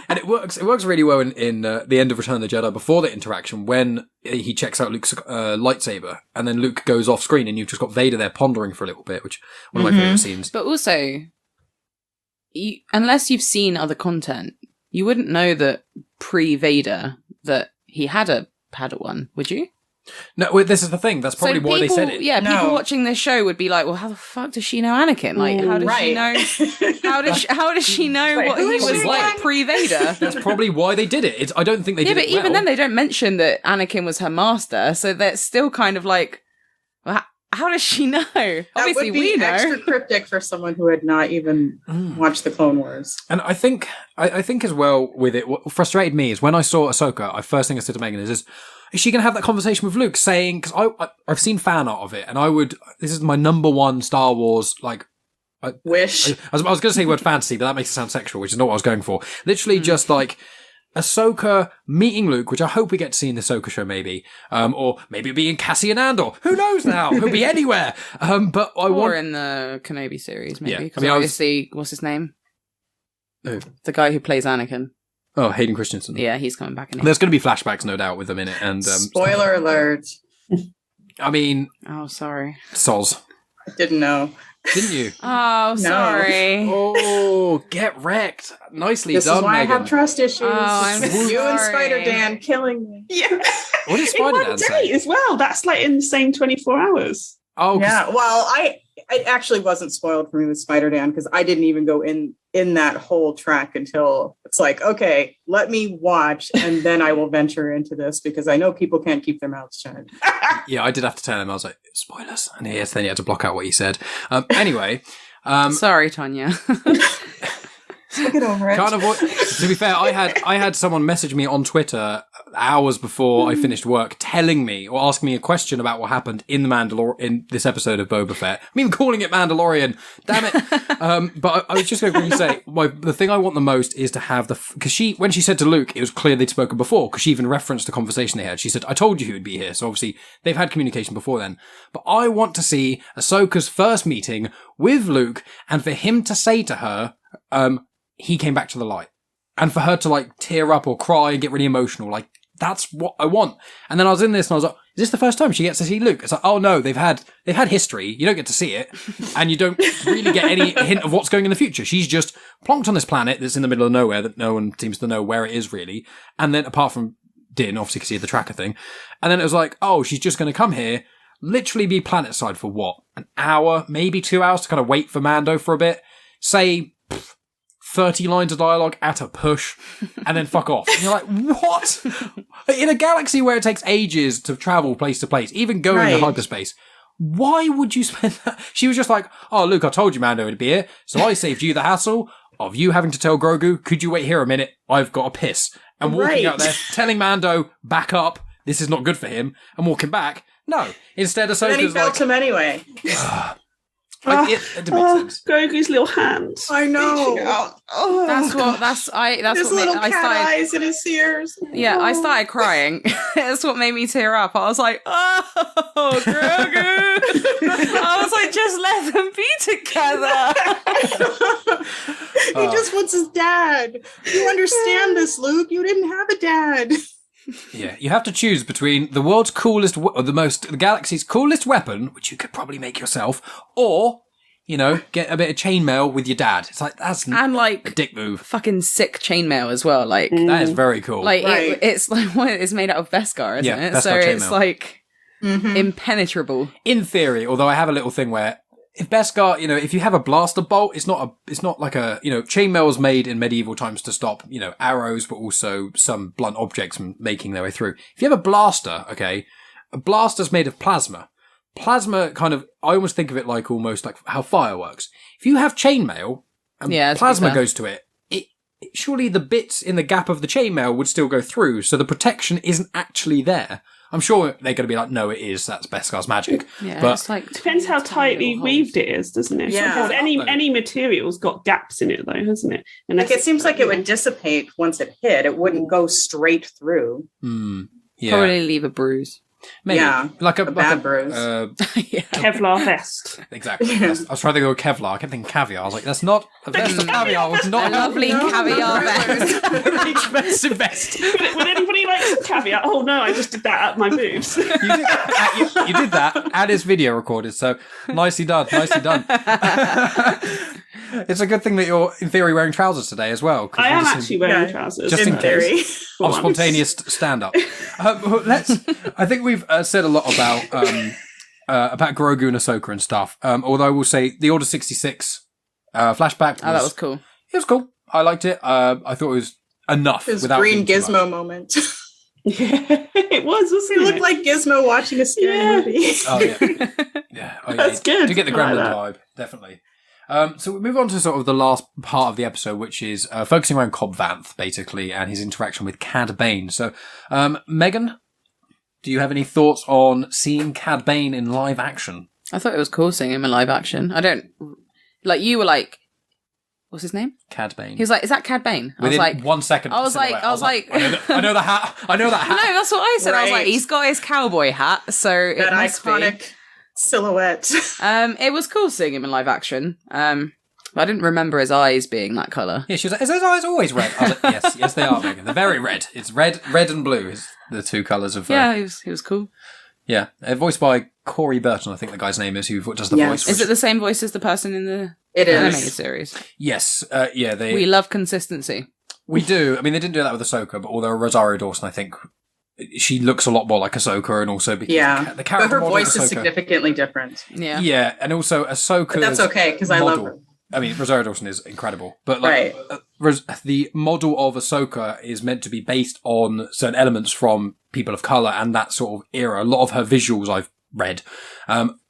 And it works really well in the end of Return of the Jedi, before the interaction, when he checks out Luke's lightsaber, and then Luke goes off screen, and you've just got Vader there pondering for a little bit, which one of my favourite scenes. But also, unless you've seen other content, you wouldn't know that pre-Vader that he had a Padawan, would you? No, this is the thing. That's probably why they said it. Yeah, people watching this show would be like, "Well, how the fuck does she know Anakin? How does she know? How does she know what he was like pre-Vader?" That's probably why they did it. I don't think they did it. Yeah, but even then, they don't mention that Anakin was her master, so that's still kind of like, well, How does she know? That Obviously, would be we know. extra cryptic for someone who had not even watched the Clone Wars. And I think as well with it, what frustrated me is when I saw Ahsoka, first thing I said to Megan is she going to have that conversation with Luke saying, because I've seen fan art of it and this is my number one Star Wars, like, Wish. I was going to say the word fantasy, but that makes it sound sexual, which is not what I was going for. Literally just like Ahsoka meeting Luke, which I hope we get to see in the Ahsoka show maybe, or maybe it'll be in Cassian Andor. Who knows now? He'll be anywhere. But Or in the Kenobi series, maybe. Yeah. Because I mean, obviously, what's his name? Who? The guy who plays Anakin. Oh, Hayden Christensen. Yeah, he's coming back in it. There's going to be flashbacks, no doubt, with them in it. And Spoiler alert. I mean, Oh, sorry. soz. I didn't know. Didn't you? Oh, sorry. Oh, get wrecked. Nicely This done, is why Megan. I have trust issues. Oh, I'm You and sorry. Spider Dan killing me. Yeah. What did In Spider one Dan day say? as well. That's like in the same 24 hours. Oh, 'cause- Yeah, well, it actually wasn't spoiled for me with Spider Dan because I didn't even go in that whole track until it's like, okay, let me watch and then I will venture into this because I know people can't keep their mouths shut. yeah, I did have to tell him. I was like, spoilers. And yes, then you had to block out what he said. Anyway, Sorry, Tanya. Get over it. kind of what, to be fair, I had someone message me on Twitter hours before I finished work telling me or asking me a question about what happened in in this episode of Boba Fett. I'm even calling it Mandalorian. Damn it. But I was just going to quickly say, the thing I want the most is to have because when she said to Luke, it was clear they'd spoken before because she even referenced the conversation they had. She said, I told you he would be here. So obviously they've had communication before then. But I want to see Ahsoka's first meeting with Luke and for him to say to her, he came back to the light. And for her to like tear up or cry and get really emotional, like that's what I want. And then I was in this and I was like, is this the first time she gets to see Luke? It's like, oh no, they've had history. You don't get to see it. And you don't really get any hint of what's going in the future. She's just plonked on this planet that's in the middle of nowhere that no one seems to know where it is really. And then apart from Din, obviously because he had the tracker thing. And then it was like, oh, she's just going to come here, literally be planetside for what? An hour, maybe 2 hours to kind of wait for Mando for a bit. Say 30 lines of dialogue at a push, and then fuck off. And you're like, what? In a galaxy where it takes ages to travel place to place, even going in hyperspace, why would you spend that? She was just like, oh, Luke, I told you Mando would be here, so I saved you the hassle of you having to tell Grogu, could you wait here a minute? I've got a piss. And walking out there, telling Mando, back up, this is not good for him, and walking back. No. Instead, Ahsoka's then he felt like... him anyway. it didn't make sense. Grogu's little hands. I know. That's what His what little made I cat started. eyes and his ears. Yeah, I started crying. That's what made me tear up. I was like, oh, Grogu. I was like, just let them be together. He just wants his dad. You understand this, Luke? You didn't have a dad. Yeah, you have to choose between the world's coolest, or the galaxy's coolest weapon, which you could probably make yourself, or, get a bit of chainmail with your dad. It's like, that's And a like dick move. fucking sick chainmail as well. Like, That is very cool. like Right. it's like it's made out of Beskar, isn't Yeah, it? Beskar So it's chainmail. like Mm-hmm. impenetrable. In theory, although I have a little thing where, if Beskar, if you have a blaster bolt, it's not like a, chainmail was made in medieval times to stop, arrows, but also some blunt objects from making their way through. If you have a blaster, okay, a blaster's made of plasma. Plasma kind of, I almost think of it like almost like how fire works. If you have chainmail and Yeah, to be plasma fair. goes to it, surely the bits in the gap of the chainmail would still go through, so the protection isn't actually there. I'm sure they're going to be like, no, it is. That's Beskar's magic. Yeah, But it's like Depends how tightly weaved it is, doesn't it? Yeah. Sometimes any material's got gaps in it, though, hasn't it? Like it seems like it would dissipate once it hit. It wouldn't go straight through. Yeah, probably leave a bruise. maybe yeah, like a bad bruise. Yeah. Kevlar vest. Exactly. I was trying to go with Kevlar. I kept thinking caviar. I was like, that's not a vest of caviar. It's not A lovely caviar vest. very expensive vest. Would anybody like some caveat? Oh no, I just did that at my boobs. You did that, and it's video recorded, so nicely done, nicely done. It's a good thing that you're, in theory, wearing trousers today as well. 'cause I you am just- actually wearing Yeah. trousers. Just in in theory. of spontaneous stand-up. I think we've said a lot about Grogu and Ahsoka and stuff. Although I will say the Order 66 flashback. Oh, that was cool. It was cool. I liked it. I thought it was enough His without green being too much. gizmo moment. Yeah, it was, wasn't He it? looked like Gizmo watching a scary movie. Oh yeah, yeah. Oh, yeah. That's good. To get the I like Gremlin that. vibe, definitely. So we move on to sort of the last part of the episode, which is focusing around Cobb Vanth, basically, and his interaction with Cad Bane. So, Megan, do you have any thoughts on seeing Cad Bane in live action? I thought it was cool seeing him in live action. I don't like. You were like, what's his name? Cad Bane. He was like, is that Cad Bane? I was Within like, 1 second. I was like, I know the hat. I know that hat. no, that's what I said. I was like, Right. he's got his cowboy hat, so That it must iconic silhouette. be. It was cool seeing him in live action. But I didn't remember his eyes being that color. Yeah, she was like, "Is those eyes always red?" I was like, yes, they are, Megan. They're very red. It's red and blue is the two colours of. Yeah, he was cool. Yeah, voiced by Corey Burton, I think the guy's name is, who does the Yes. voice. Is it the same voice as the person in the It animated is. series? Yes, yeah, We love consistency. we do. I mean, they didn't do that with Ahsoka, but although Rosario Dawson, I think she looks a lot more like Ahsoka, and also because Yeah. the But character her model of voice is Ahsoka- significantly different. Yeah. Yeah, and also Ahsoka. But that's okay, because I love her. I mean, Rosario Dawson is incredible, but like the model of Ahsoka is meant to be based on certain elements from people of color and that sort of era. A lot of her visuals I've read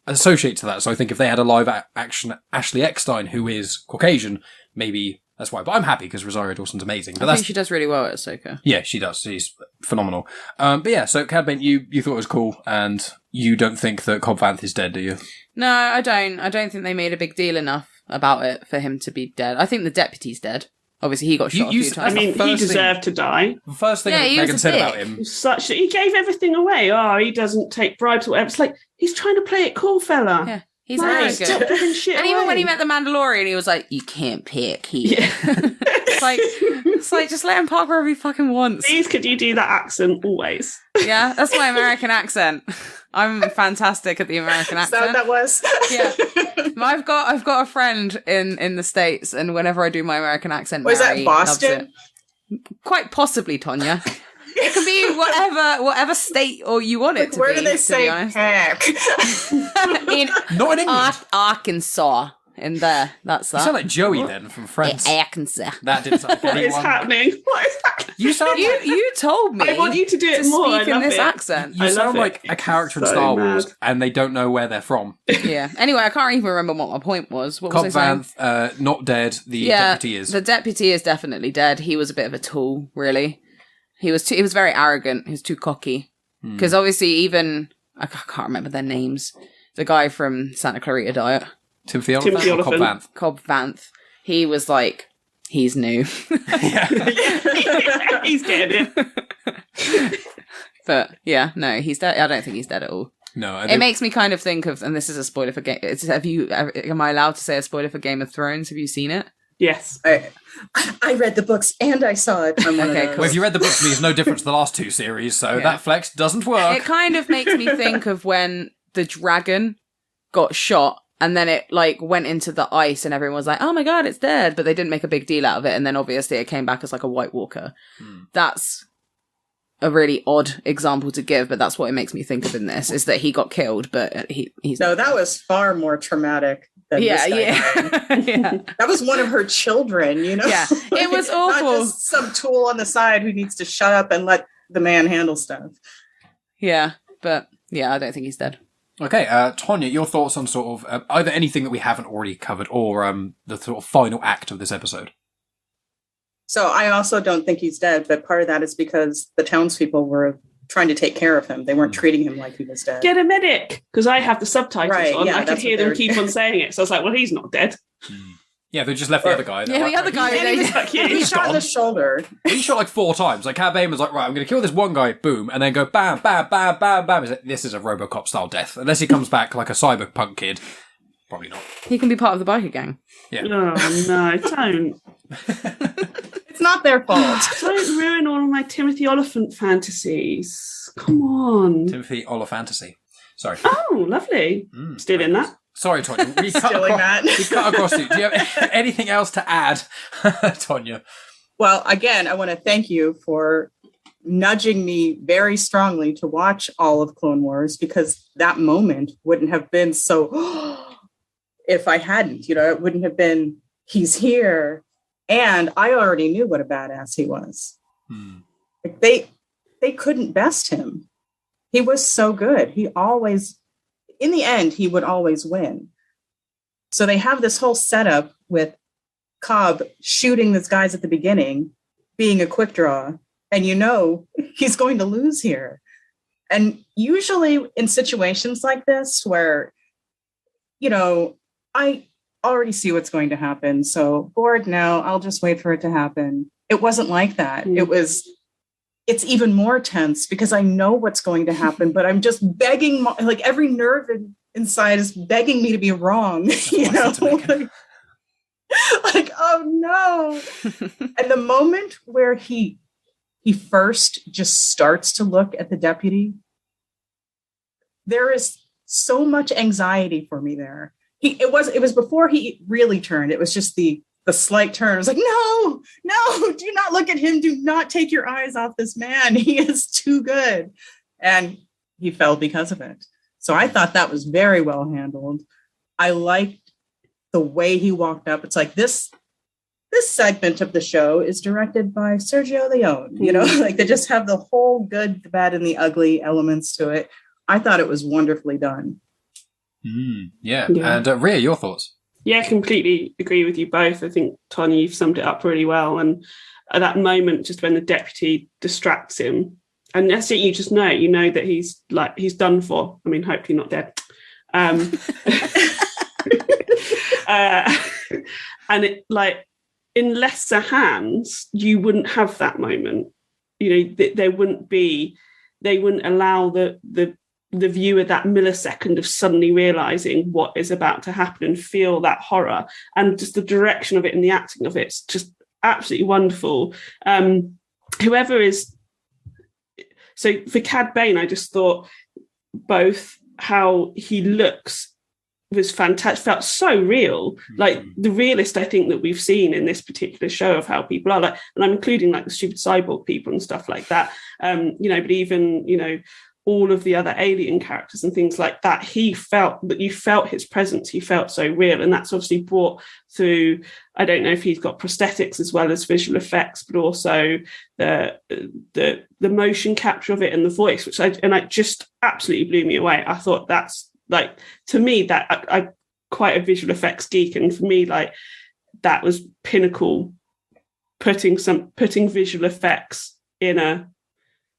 associate to that. So I think if they had a live action Ashley Eckstein, who is Caucasian, maybe that's why. But I'm happy because Rosario Dawson's amazing. But I that's think she does really well at Ahsoka. yeah, she does. She's phenomenal. But yeah, so Cad Bane, you thought it was cool, and you don't think that Cobb Vanth is dead, do you? No, I don't. I don't think they made a big deal enough about it for him to be dead. I think the deputy's dead. Obviously, he got shot a few I times. mean, He first deserved to die. The first thing Yeah, that he was Megan a said dick. about him. He gave everything away. Oh, he doesn't take bribes or whatever. It's like he's trying to play it cool, fella. Yeah, he's Right, arrogant. stop giving shit And even when he away. met the Mandalorian, he was like, "You can't pick here." Yeah. it's like just let him park wherever he fucking wants. Please, could you do that accent always? Yeah, that's my American accent. I'm fantastic at the American Is that what accent. that was? Yeah. I've got a friend in the States, and whenever I do my American accent, Was that Mary loves Boston? it. Quite possibly, Tonya. It can be whatever state or you want it Like, to where be. do they to say be honest. heck? in Not in England. Arkansas. In there, that's You that. sound like Joey then from Friends. Arkansas. That didn't sound like What is anyone. happening? What is happening? You sound like You told me. I want you to do it to more. I speak in love this it. accent. you I sound love it. like a character in So Star mad. Wars, and they don't know where they're from. Yeah. Anyway, I can't even remember what my point was. What Cobb was I saying? Vanth, not dead. The Yeah, deputy is. the deputy is definitely dead. He was a bit of a tool, really. He was very arrogant. He was too cocky. Because obviously, even I can't remember their names. The guy from Santa Clarita Diet, Timothy Oliphant. or Cobb Oliphant. Vanth. Cobb Vanth. He was like, he's new. He's getting it. But yeah, no, he's dead. I don't think he's dead at all. No, I It think makes me kind of think of, and this is a spoiler for Game. Am I allowed to say a spoiler for Game of Thrones? Have you seen it? Yes. I read the books and I saw it. I'm one of Okay, those. cool. well, if you read the book to me, it's no different to the last two series, so Yeah. that flex doesn't work. It kind of makes me think of when the dragon got shot and then it like went into the ice and everyone was like, oh my god, it's dead. But they didn't make a big deal out of it. And then obviously it came back as like a White Walker. That's a really odd example to give, but that's what it makes me think of in this, is that he got killed, but he's... No, that was far more traumatic than Yeah, this guy dying. yeah. That was one of her children, you know? Yeah, it was awful. Not just some tool on the side who needs to shut up and let the man handle stuff. Yeah, but yeah, I don't think he's dead. Okay, Tonya, your thoughts on sort of either anything that we haven't already covered or the sort of final act of this episode? So I also don't think he's dead, but part of that is because the townspeople were trying to take care of him. They weren't treating him like he was dead. Get a medic, because I have the subtitles Right, on. yeah, I could that's hear what them they're- keep on saying it. So I was like, well, he's not dead. Yeah, they just left the other guy. Yeah, the other guy, they- Fuck you. He shot in the shoulder. He shot like 4 times. Like, Cad Bane was like, right, I'm going to kill this one guy, boom, and then go bam, bam, bam, bam, bam. He's like, this is a Robocop style death. Unless he comes back like a cyberpunk kid. Probably not. He can be part of the biker gang. Yeah. Oh, no, don't. It's not their fault. Don't ruin all of my Timothy Oliphant fantasies. Come on. Timothy Olyfantasy. Sorry. Oh, lovely. Still in that. Sorry, Tonya. We cut Stealing across, that. we cut across you. Do you have anything else to add, Tonya? Well, again, I want to thank you for nudging me very strongly to watch all of Clone Wars, because that moment wouldn't have been so if I hadn't, it wouldn't have been, he's here. And I already knew what a badass he was. Like they couldn't best him. He was so good. He always, in the end, he would always win. So they have this whole setup with Cobb shooting these guys at the beginning, being a quick draw, and he's going to lose here. And usually in situations like this where, I already see what's going to happen. So bored now, I'll just wait for it to happen. It wasn't like that. It's even more tense because I know what's going to happen, but I'm just begging, like every nerve inside is begging me to be wrong, like, oh no. And the moment where he first just starts to look at the deputy, there is so much anxiety for me there. It was before he really turned. It was just the slight turn. I was like, no, do not look at him. Do not take your eyes off this man. He is too good. And he fell because of it. So I thought that was very well handled. I liked the way he walked up. It's like this segment of the show is directed by Sergio Leone, like they just have the whole good, the bad, and the ugly elements to it. I thought it was wonderfully done. Yeah. And Rhea, your thoughts? Yeah, completely agree with you both. I think, Tanya, you've summed it up really well. And at that moment, just when the deputy distracts him, and that's it, you know that he's done for. I mean, hopefully not dead. And it, like, in lesser hands, you wouldn't have that moment. They wouldn't allow the viewer that millisecond of suddenly realizing what is about to happen and feel that horror, and just the direction of it and the acting of it's just absolutely wonderful. Whoever is, so for Cad Bane, I just thought both how he looks was fantastic, felt so real, like the realist I think that we've seen in this particular show of how people are, like, and I'm including like the stupid cyborg people and stuff like that, but even all of the other alien characters and things like that, you felt his presence, he felt so real. And that's obviously brought through, I don't know if he's got prosthetics as well as visual effects, but also the motion capture of it and the voice, which just absolutely blew me away. I thought that's, like, to me, that I'm quite a visual effects geek, and for me, like, that was pinnacle, putting visual effects in a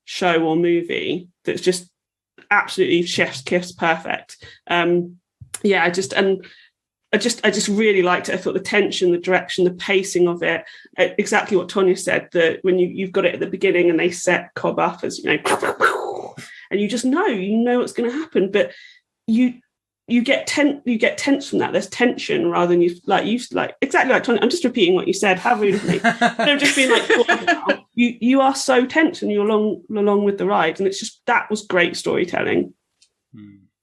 show or movie that's just absolutely chef's kiss perfect. I just really liked it. I thought the tension, the direction, the pacing of it, exactly what Tonya said, that when you've got it at the beginning and they set Cobb up as, and you just know what's going to happen, but you get tense from that. There's tension rather than exactly like Tonya. I'm just repeating what you said. How rude of me. I'm just being like, you are so tense and you're along with the ride, and it's just, that was great storytelling.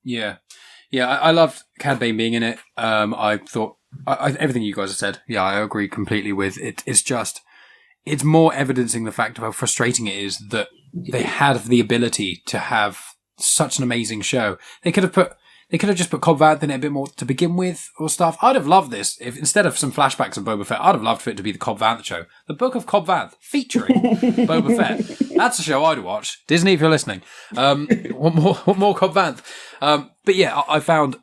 Yeah, I loved Cad Bane being in it. I thought everything you guys have said. Yeah, I agree completely with it. It's more evidencing the fact of how frustrating it is that they had the ability to have such an amazing show. They could have just put Cobb Vanth in it a bit more to begin with or stuff. I'd have loved this if, instead of some flashbacks of Boba Fett, I'd have loved for it to be the Cobb Vanth show. The Book of Cobb Vanth featuring Boba Fett. That's a show I'd watch. Disney, if you're listening. Want more Cobb Vanth. But yeah, I found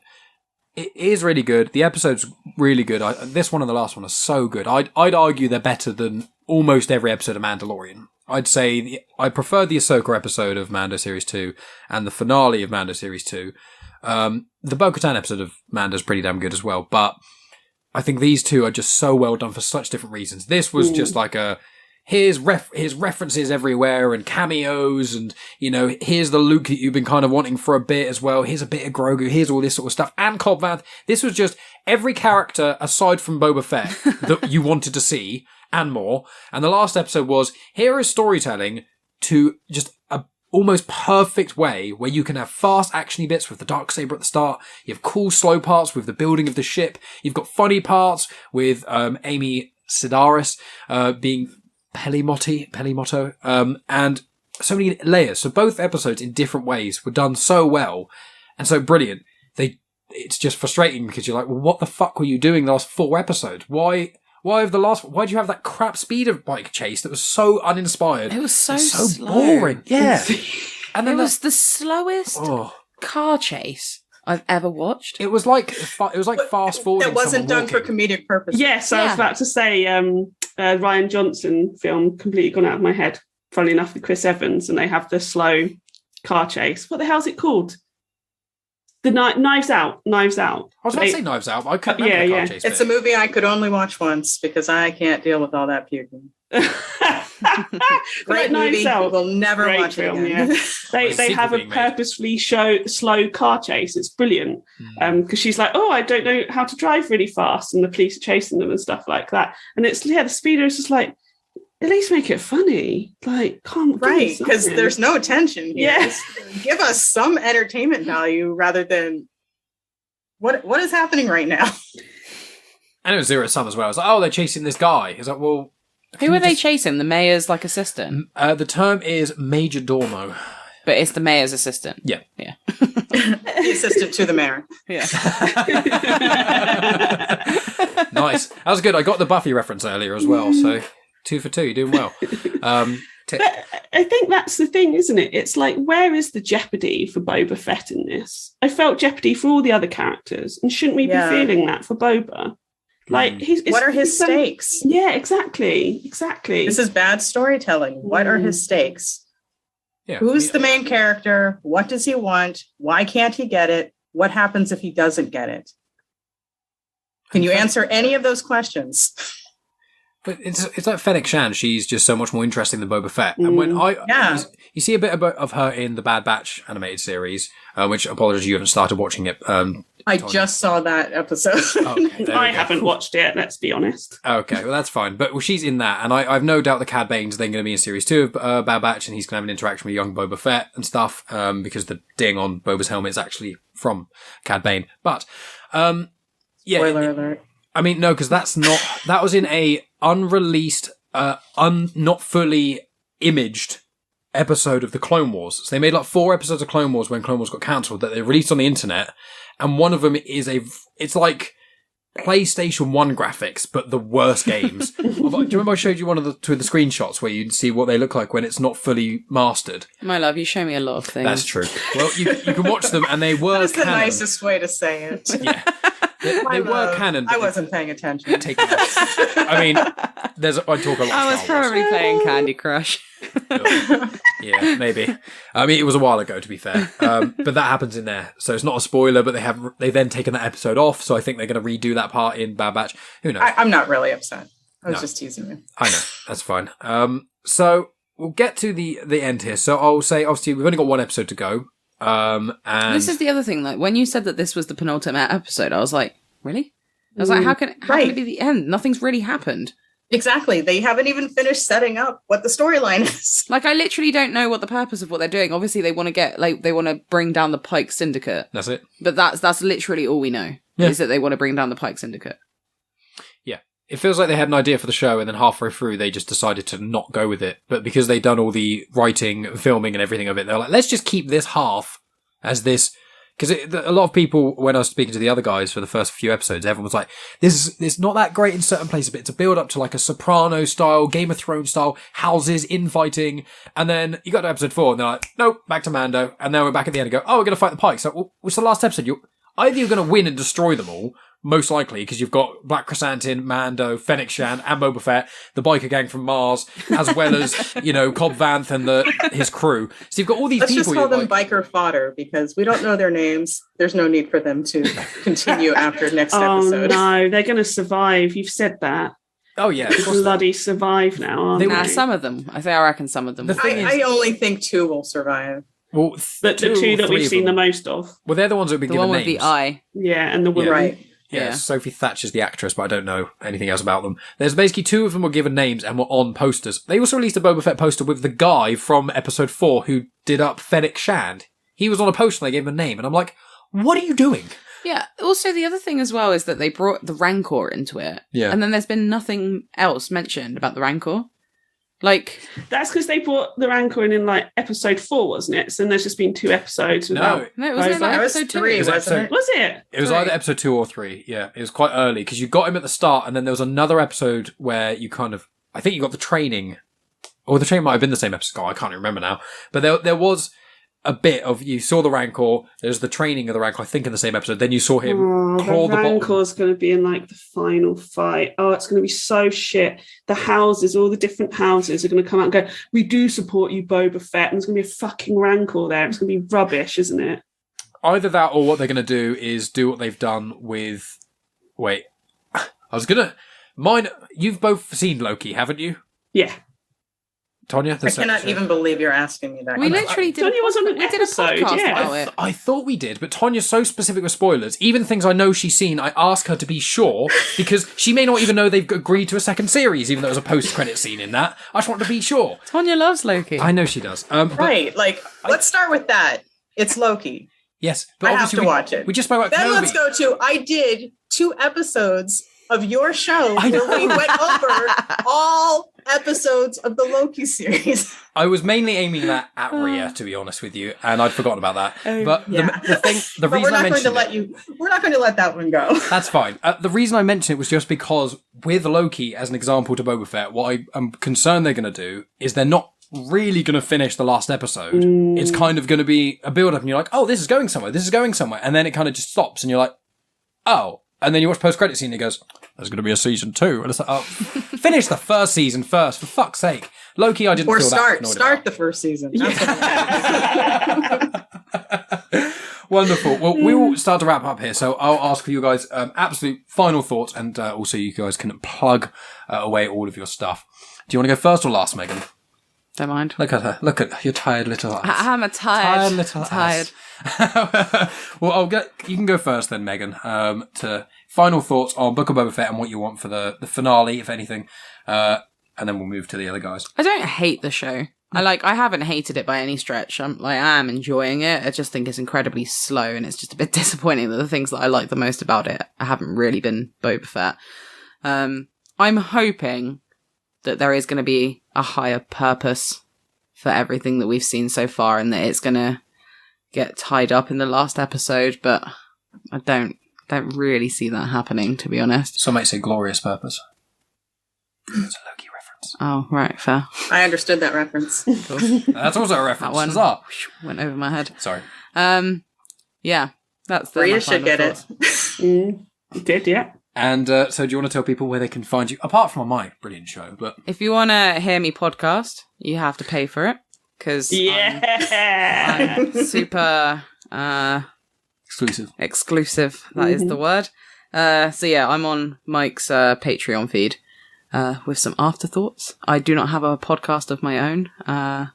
it is really good. The episode's really good. This one and the last one are so good. I'd argue they're better than almost every episode of Mandalorian. I'd say I prefer the Ahsoka episode of Mando Series 2 and the finale of Mando Series 2. The Bo-Katan episode of Mando is pretty damn good as well, but I think these two are just so well done for such different reasons. This was just like here's references everywhere and cameos, and here's the Luke that you've been kind of wanting for a bit as well. Here's a bit of Grogu. Here's all this sort of stuff. And Cobb Vanth. This was just every character aside from Boba Fett that you wanted to see and more. And the last episode was, here is storytelling to just a almost perfect way where you can have fast actiony bits with the Darksaber at the start. You have cool slow parts with the building of the ship. You've got funny parts with Amy Sedaris being Pelimotto, and so many layers. So both episodes in different ways were done so well and so brilliant. It's just frustrating because you're like, well, what the fuck were you doing the last 4 episodes? Why Why do you have that crap speeder bike chase that was so uninspired? It was so slow. boring. Yeah. And then it was the slowest car chase I've ever watched. It was like fast forward. That wasn't done for comedic purposes. Yes, I was about to say Ryan Johnson film, completely gone out of my head. Funnily enough, with Chris Evans, and they have the slow car chase. What the hell's it called? The Knives Out. Knives Out. I was about to say Knives Out. I couldn't remember the car chase. It's a movie I could only watch once because I can't deal with all that puking. Great movie. We'll never watch it again. Yeah. They have a purposefully slow car chase. It's brilliant because she's like, I don't know how to drive really fast, and the police are chasing them and stuff like that. And it's the speeder is just like, at least make it funny. Like, right, because there's no tension here. Yes. Give us some entertainment value rather than what is happening right now. And it was Zero Sum as well. I was like, they're chasing this guy. It's like, well, who are they chasing? The mayor's assistant? The term is Major Domo. But it's the mayor's assistant. Yeah. The assistant to the mayor. Yeah. Nice. That was good. I got the Buffy reference earlier as well, so 2 for 2. You're doing well. But I think that's the thing, isn't it? It's like, where is the jeopardy for Boba Fett in this? I felt jeopardy for all the other characters, and shouldn't we be feeling that for Boba? Like, what are his stakes? Yeah, exactly. This is bad storytelling. What are his stakes? Yeah. Who's the main character? What does he want? Why can't he get it? What happens if he doesn't get it? Can you answer any of those questions? But it's like Fennec Shand. She's just so much more interesting than Boba Fett. And when you see a bit of her in the Bad Batch animated series, which, apologies, you haven't started watching it. I just saw that episode. Okay, I haven't watched it, let's be honest. Okay, well, that's fine. But she's in that, and I've no doubt that Cad Bane's then going to be in Series 2 of Bad Batch, and he's going to have an interaction with young Boba Fett and stuff, because the ding on Boba's helmet is actually from Cad Bane. But, Spoiler alert. I mean, no, because that was in a unreleased, not fully imaged episode of the Clone Wars. So they made 4 episodes of Clone Wars when Clone Wars got cancelled that they released on the internet. And one of them is it's like PlayStation 1 graphics, but the worst games. Do you remember I showed you one of the screenshots where you'd see what they look like when it's not fully mastered? My love, you show me a lot of things. That's true. Well, you can watch them, and they were That's canon. the nicest way to say it. Yeah. They were canon. I wasn't paying attention. I mean, I talk a lot. I was probably playing Candy Crush. Yeah, maybe. I mean, it was a while ago, to be fair. But that happens in there, so it's not a spoiler. But they've then taken that episode off, so I think they're going to redo that part in Bad Batch. Who knows? I'm not really upset. I was just teasing you. I know, that's fine. So we'll get to the end here. So I'll say, obviously, we've only got one episode to go. And this is the other thing. Like, when you said that this was the penultimate episode, I was like, really? I was like, how can it be the end? Nothing's really happened. Exactly. They haven't even finished setting up what the storyline is. Like, I literally don't know what the purpose of what they're doing. Obviously, they want to bring down the Pike Syndicate. That's it. But that's literally all we know, is that they want to bring down the Pike Syndicate. Yeah. It feels like they had an idea for the show, and then halfway through, they just decided to not go with it. But because they'd done all the writing, filming, and everything of it, they're like, let's just keep this half as this. Because a lot of people, when I was speaking to the other guys for the first few episodes, everyone was like, this is not that great in certain places, but it's a build up to like a Soprano style, Game of Thrones style, houses, infighting. And then you got to episode 4 and they're like, nope, back to Mando. And then we're back at the end and go, we're going to fight the Pikes. So, well, what's the last episode? Either you're going to win and destroy them all, most likely, because you've got Black Chrysanthemum, Mando, Fennec Shand, and Boba Fett, the biker gang from Mars, as well as, Cobb Vanth and his crew. So you've got all these people. Let's just call them biker fodder, because we don't know their names. There's no need for them to continue after next episode. Oh, no, they're going to survive. You've said that. Oh, yeah. Bloody survive now, aren't they? Some of them. I reckon some of them. I only think 2 will survive. Well, but the 2 that we've seen the most of. Well, they're the ones that have been given names. The one with the eye. Yeah, and the woman. Right. Yeah, Sophie Thatcher's the actress, but I don't know anything else about them. There's basically 2 of them were given names and were on posters. They also released a Boba Fett poster with the guy from episode 4 who did up Fennec Shand. He was on a poster and they gave him a name, and I'm like, what are you doing? Yeah. Also, the other thing as well is that they brought the Rancor into it. Yeah. And then there's been nothing else mentioned about the Rancor. Like, That's because they brought the Rancor in like episode 4, wasn't it? So there's just been 2 episodes without. no, it wasn't Boba. like That was episode 2. 3, was wasn't episode- it? Was it? It was 3. either episode 2 or 3. Yeah, it was quite early because you got him at the start, and then there was another episode where you kind of, I think you got the training, or the training might have been the same episode. Oh, I can't remember now. But there was a bit of, you saw the Rancor, there's the training of the Rancor, I think in the same episode. Then you saw him claw the the bottom. Rancor's going to be in like the final fight. Oh, it's going to be so shit. The houses, all the different houses are going to come out and go, we do support you, Boba Fett. And there's going to be a fucking Rancor there. It's going to be rubbish, isn't it? Either that or what they're going to do is do what they've done with... Wait. I was going to... You've both seen Loki, haven't you? Yeah. Tonya? I cannot even believe you're asking me that. We question. literally did. Tonya was on an we did a episode, podcast yeah. about it. I thought we did, but Tonya's so specific with spoilers. Even things I know she's seen, I ask her to be sure, because she may not even know they've agreed to a second series, even though there's a post-credit scene in that. I just want to be sure. Tonya loves Loki. I know she does. But Right, like, let's start with that. It's Loki. yes, but I have obviously to watch it. We just spoke about Then Kenobi. let's go to, I did 2 episodes of your show I know. where we went over all episodes of the Loki series. I was mainly aiming that at Rhea, to be honest with you, and I'd forgotten about that. But Yeah. the But we're reason I not going to mentioned we're not going to let that one go. that's fine. The reason I mentioned it was just because with Loki, as an example to Boba Fett, what I am concerned they're going to do is they're not really going to finish the last episode. It's kind of going to be a build-up, and you're like, oh, this is going somewhere, and then it kind of just stops, and you're like, oh. And then you watch post-credit scene and it goes, there's going to be a season 2. And it's like, oh, finish the first season first, for fuck's sake. Loki, I didn't Or feel that annoyed start about. the first season. Wonderful. Well, we will start to wrap up here. So I'll ask for you guys absolute final thoughts, and also you guys can plug away all of your stuff. Do you want to go first or last, Megan? Don't mind. Look at her. Look at your tired little eyes. I'm a tired little tired. ass. Well, you can go first then, Megan, to final thoughts on Book of Boba Fett and what you want for the finale, if anything. And then we'll move to the other guys. I don't hate the show. I haven't hated it by any stretch. I am enjoying it. I just think it's incredibly slow, and it's just a bit disappointing that the things that I like the most about it haven't really been Boba Fett. I'm hoping that there is going to be a higher purpose for everything that we've seen so far, and that it's going to get tied up in the last episode, but I don't really see that happening, to be honest. Some might say glorious purpose. It's a Loki reference. Oh, right, fair. I understood that reference. That's also a reference. That one Huzzah. went over my head. Sorry. Yeah, that's Rhea my should final get it. thoughts. You did, yeah. And so do you want to tell people where they can find you, apart from on my brilliant show, but... If you want to hear me podcast, you have to pay for it, because Yeah. I'm super Exclusive. That is the word. So yeah, I'm on Mike's Patreon feed with some afterthoughts. I do not have a podcast of my own, but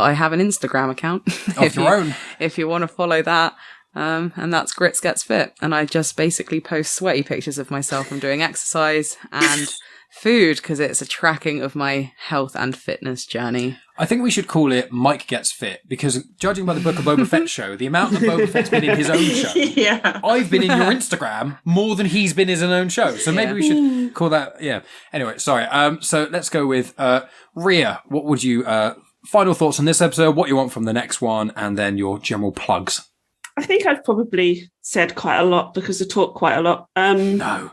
I have an Instagram account. Of your own. If you want to follow that. And that's Grits Gets Fit. And I just basically post sweaty pictures of myself from doing exercise and food, because it's a tracking of my health and fitness journey. I think we should call it Mike Gets Fit, because judging by the Book of Boba Fett show, the amount that Boba Fett's been in his own show, Yeah. I've been in your Instagram more than he's been in his own show. So maybe we should call that, yeah. Anyway, sorry. So let's go with Rhea. What would you, final thoughts on this episode, what you want from the next one, and then your general plugs. I think I've probably said quite a lot because I talk quite a lot. No.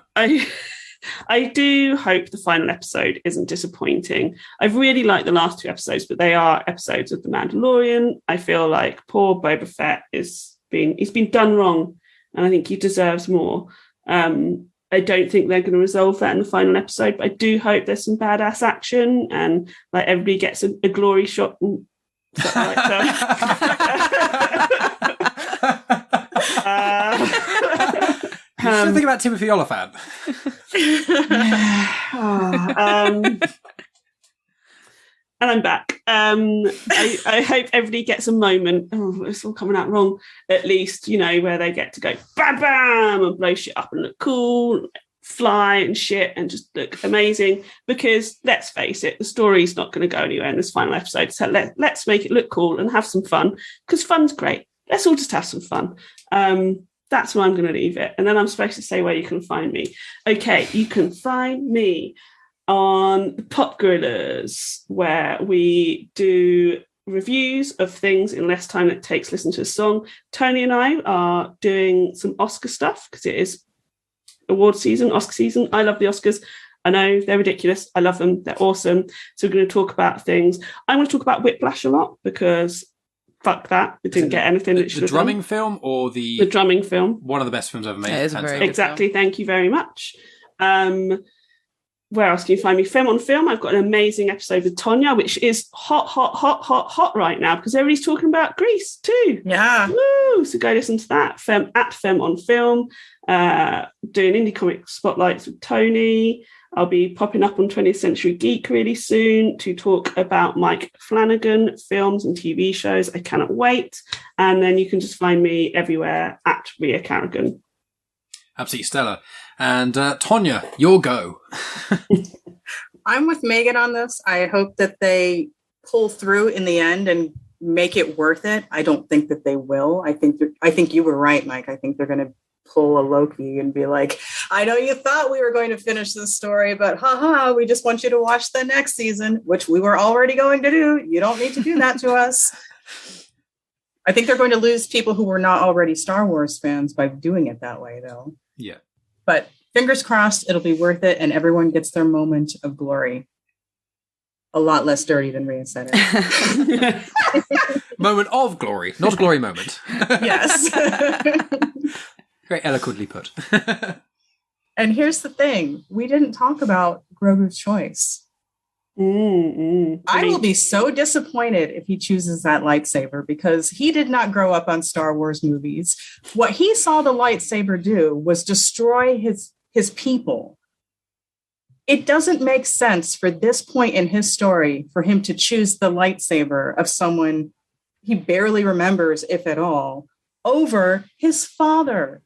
I do hope the final episode isn't disappointing. I've really liked the last 2 episodes, but they are episodes of The Mandalorian. I feel like poor Boba Fett he's been done wrong, and I think he deserves more. I don't think they're going to resolve that in the final episode, but I do hope there's some badass action and like everybody gets a glory shot and stuff like that. You should think about Timothy Oliphant. And I'm back. I hope everybody gets a moment. Oh, it's all coming out wrong. At least, where they get to go bam, bam, and blow shit up and look cool, fly and shit, and just look amazing. Because let's face it, the story's not going to go anywhere in this final episode. So let's make it look cool and have some fun. Because fun's great. Let's all just have some fun. That's where I'm going to leave it. And then I'm supposed to say where you can find me. Okay, you can find me on Pop Gorillas, where we do reviews of things in less time than it takes to listen to a song. Tony and I are doing some Oscar stuff because it is award season, Oscar season. I love the Oscars. I know they're ridiculous. I love them. They're awesome. So we're going to talk about things. I'm going to talk about Whiplash a lot because fuck that. It didn't get anything that it should have The drumming film or the drumming film? One of the best films ever made. It is a very good Exactly. Thank you very much. Where else can you find me? Film on Film. I've got an amazing episode with Tonya, which is hot right now because everybody's talking about Greece too. Yeah. Woo! So go listen to that. Fem on Film. Doing indie comic spotlights with Tony. I'll be popping up on 20th Century Geek really soon to talk about Mike Flanagan films and TV shows. I cannot wait. And then you can just find me everywhere at Ria Carrigan. Absolutely stellar. And Tonya, your go. I'm with Megan on this. I hope that they pull through in the end and make it worth it. I don't think that they will. I think you were right, Mike. I think they're going to pull a Loki and be like, I know you thought we were going to finish this story, but we just want you to watch the next season, which we were already going to do. You don't need to do that to us. I think they're going to lose people who were not already Star Wars fans by doing it that way, though. Yeah. But fingers crossed, it'll be worth it, and everyone gets their moment of glory. A lot less dirty than Rhea said it. Moment of glory, not a glory moment. Yes. Very eloquently put. And here's the thing. We didn't talk about Grogu's choice. I will be so disappointed if he chooses that lightsaber because he did not grow up on Star Wars movies. What he saw the lightsaber do was destroy his people. It doesn't make sense for this point in his story for him to choose the lightsaber of someone he barely remembers, if at all, over his father.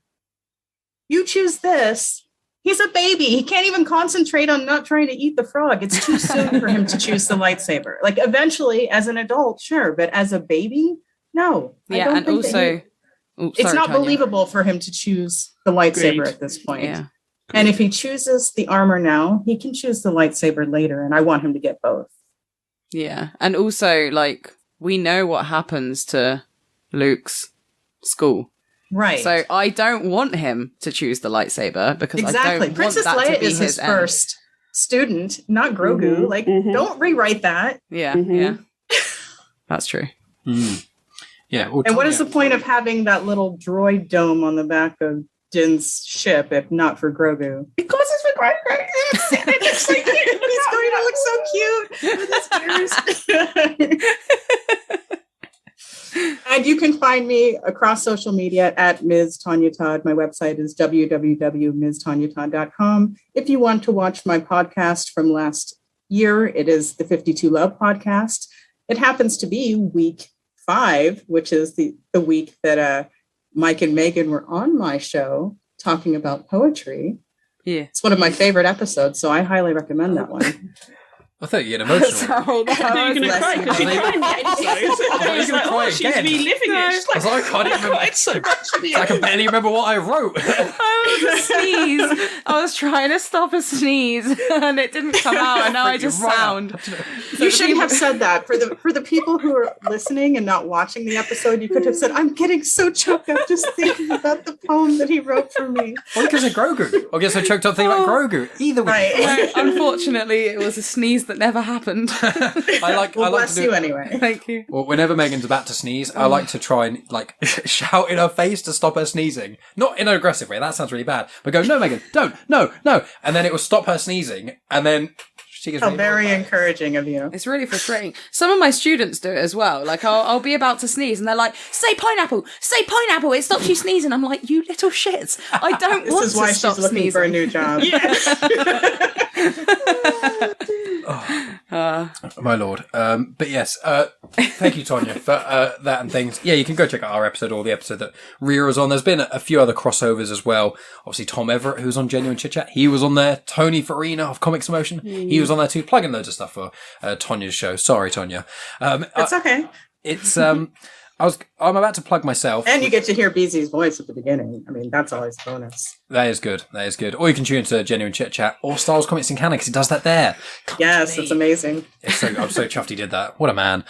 You choose this. He's a baby. He can't even concentrate on not trying to eat the frog. It's too soon for him to choose the lightsaber. Like eventually, as an adult, sure, but as a baby, no. Yeah, and also, it's not believable for him to choose the lightsaber at this point. Yeah. And if he chooses the armor now, he can choose the lightsaber later, and I want him to get both. Yeah, and also, like, we know what happens to Luke's school. Right. So I don't want him to choose the lightsaber because exactly. I don't Princess want that Leia to be is his end. first student, not Grogu. Don't rewrite that. Yeah, yeah. That's true. Yeah. Well, and what is the point of having that little droid dome on the back of Din's ship if not for Grogu? Because it's for Grogu. It looks so cute. He's going to look so cute with his ears. And you can find me across social media at Ms. Tonya Todd. My website is www.mstonyatodd.com. If you want to watch my podcast from last year, it is the 52 Love podcast. It happens to be week 5, which is the week that Mike and Megan were on my show talking about poetry. Yeah. It's one of my favorite episodes, so I highly recommend that one. I thought you get emotional. Sorry, no, You're going to cry because you cried in the episode. I was like, oh, she's reliving it. She's like, I was like, I can't even remember. cried so much in the I can barely remember what I wrote. I was a sneeze. I was trying to stop a sneeze and it didn't come out, and now I just sound. You shouldn't have said that. For the people who are listening and not watching the episode, you could have said, I'm getting so choked up just thinking about the poem that he wrote for me. Well, because of Grogu. I guess I choked up thinking about Grogu. Either way. Right. No, unfortunately, it was a sneeze that never happened. Well, I like bless to do you anyway. Thank you. Well, whenever Megan's about to sneeze, I like to try and like shout in her face to stop her sneezing. Not in an aggressive way. That sounds really bad. But go, no, Megan, don't, no. And then it will stop her sneezing. And then she gets really Very annoyed. encouraging of you. It's really frustrating. Some of my students do it as well. Like, I'll be about to sneeze and they're like, say pineapple, it stops you sneezing. I'm like, you little shits. I don't want This is why to stop she's looking sneezing. for a new job. My lord. But yes, thank you, Tonya, for that and things. Yeah, you can go check out our episode or the episode that Rhea was on. There's been a few other crossovers as well. Obviously, Tom Everett, who's on Genuine Chit Chat, he was on there. Tony Farina of Comics Emotion, he was on there too. Plugging loads of stuff for Tonya's show. Sorry, Tonya. It's okay. It's I'm about to plug myself. And you get to hear BZ's voice at the beginning. I mean, that's always a bonus. That is good. That is good. Or you can tune into Genuine Chit Chat or Star Wars Comics in Canon because he does that there. Yes, it's amazing. I'm so chuffed he did that. What a man.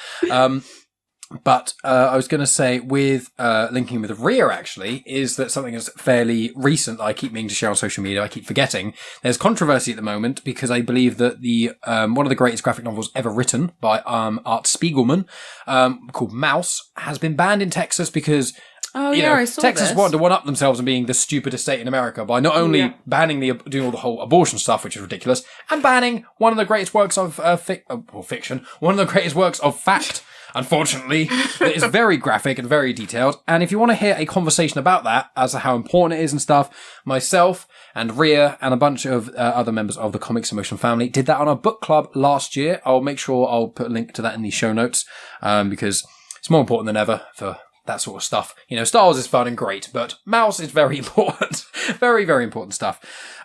But I was going to say, with linking with Rhea, actually, is that something that's fairly recent that I keep meaning to share on social media. I keep forgetting. There's controversy at the moment because I believe that the one of the greatest graphic novels ever written by Art Spiegelman, called Mouse, has been banned in Texas because I saw Texas this. wanted to one-up themselves and being the stupidest state in America by not only banning doing all the whole abortion stuff, which is ridiculous, and banning one of the greatest works of fiction, one of the greatest works of fact. Unfortunately, it is very graphic and very detailed. And if you want to hear a conversation about that, as to how important it is and stuff, myself and Rhea and a bunch of other members of the Comics in Motion family did that on our book club last year. I'll make sure I'll put a link to that in the show notes, because it's more important than ever for that sort of stuff. You know, Star Wars is fun and great, but Mouse is very important. Very, very important stuff.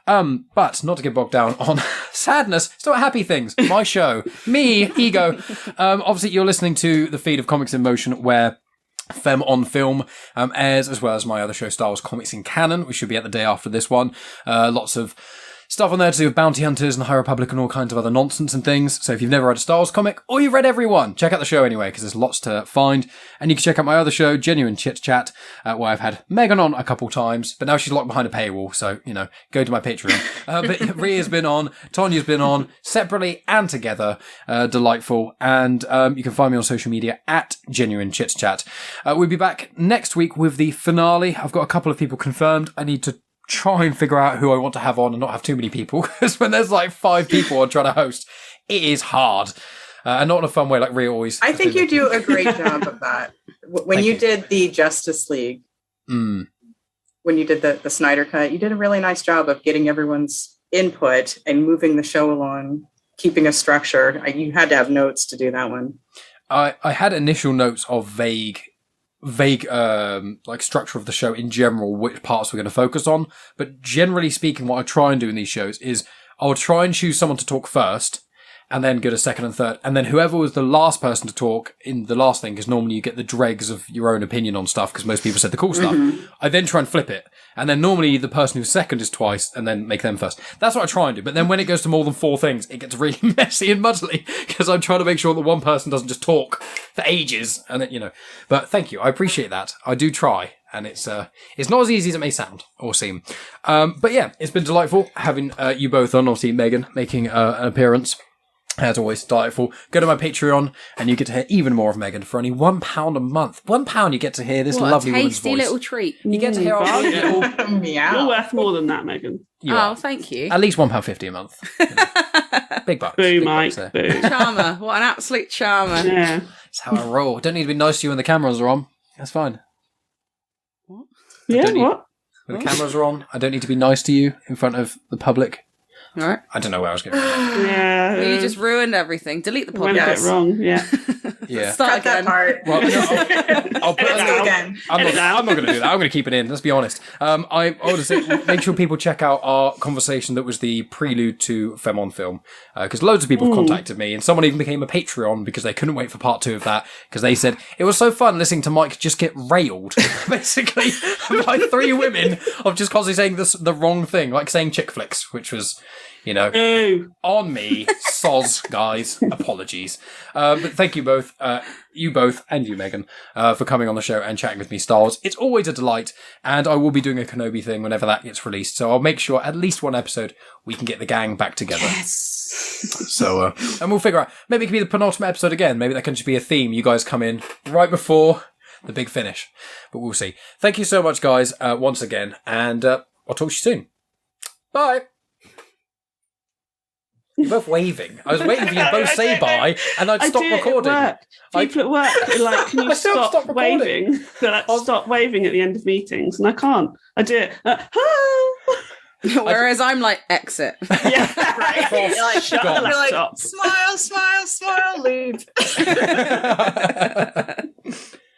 But not to get bogged down on sadness, still happy things. My show, me, ego. Obviously, you're listening to the feed of Comics in Motion, where Fem on Film airs, as well as my other show, Star Wars Comics in Canon, which should be at the day after this one. Lots of stuff on there to do with bounty hunters and the High Republic and all kinds of other nonsense and things. So if you've never read a Star Wars comic, or you've read every one, check out the show anyway, because there's lots to find. And you can check out my other show, Genuine Chit Chat, where I've had Megan on a couple times, but now she's locked behind a paywall, so, go to my Patreon. But Rhea's been on, Tanya's been on, separately and together. Delightful. And you can find me on social media at Genuine Chit Chat. We'll be back next week with the finale. I've got a couple of people confirmed. I need to try and figure out who I want to have on and not have too many people, because when there's like 5 people I'm trying to host, it is hard. And not in a fun way like Rhea always. I think you do a great job of that. When you did the Justice League, when you did the Snyder Cut, you did a really nice job of getting everyone's input and moving the show along, keeping a structure. You had to have notes to do that one. I had initial notes of vague like structure of the show in general, which parts we're going to focus on. But generally speaking, what I try and do in these shows is I'll try and choose someone to talk first, and then go to second and third. And then whoever was the last person to talk in the last thing, because normally you get the dregs of your own opinion on stuff, because most people said the cool stuff. I then try and flip it. And then normally the person who's second is twice, and then make them first. That's what I try and do. But then when it goes to more than 4 things, it gets really messy and muddly, because I'm trying to make sure that one person doesn't just talk for ages. And then, but thank you. I appreciate that. I do try. And it's not as easy as it may sound or seem. But yeah, it's been delightful having you both on. Obviously, Megan making an appearance. As always, delightful. Go to my Patreon and you get to hear even more of Megan for only £1 a month. £1 you get to hear this lovely woman's voice. Tasty little treat. You get to hear our little... Meow. You're worth more than that, Megan. Thank you. At least £1.50 a month. Big bucks. Boo, Big Mike. bucks Boo. Charmer. What an absolute charmer. Yeah. That's how I roll. Don't need to be nice to you when the cameras are on. That's fine. Yeah, don't need- what? When the cameras are on, I don't need to be nice to you in front of the public. All right. I don't know where I was going. Yeah. Well, you just ruined everything. Delete the went a bit podcast. wrong, yeah. Yeah. Start Cut that again. part. Well, no, I'll put Let's do it again. I'm not going to do that. I'm going to keep it in. Let's be honest. I would say make sure people check out our conversation that was the prelude to Fem on Film, because loads of people contacted me, and someone even became a Patreon because they couldn't wait for part 2 of that, because they said it was so fun listening to Mike just get railed, basically by 3 women of just constantly saying the wrong thing, like saying chick flicks, which was. Ooh. On me, soz, guys. Apologies. But thank you both, you both, and you, Megan, for coming on the show and chatting with me, Star Wars. It's always a delight, and I will be doing a Kenobi thing whenever that gets released, so I'll make sure at least one episode we can get the gang back together. Yes. So, and we'll figure out, maybe it can be the penultimate episode again. Maybe that can just be a theme. You guys come in right before the big finish, but we'll see. Thank you so much, guys, once again, and I'll talk to you soon. Bye. You're both waving. I was waiting for you to both say bye, and I'd stop recording. People at work are like, can you stop recording. waving? They're like, stop waving at the end of meetings, and I can't. I do it. Whereas I'm like, exit. Yeah, Right. Oh, You're like, shut the you're like, laptop. smile, smile, smile, leave.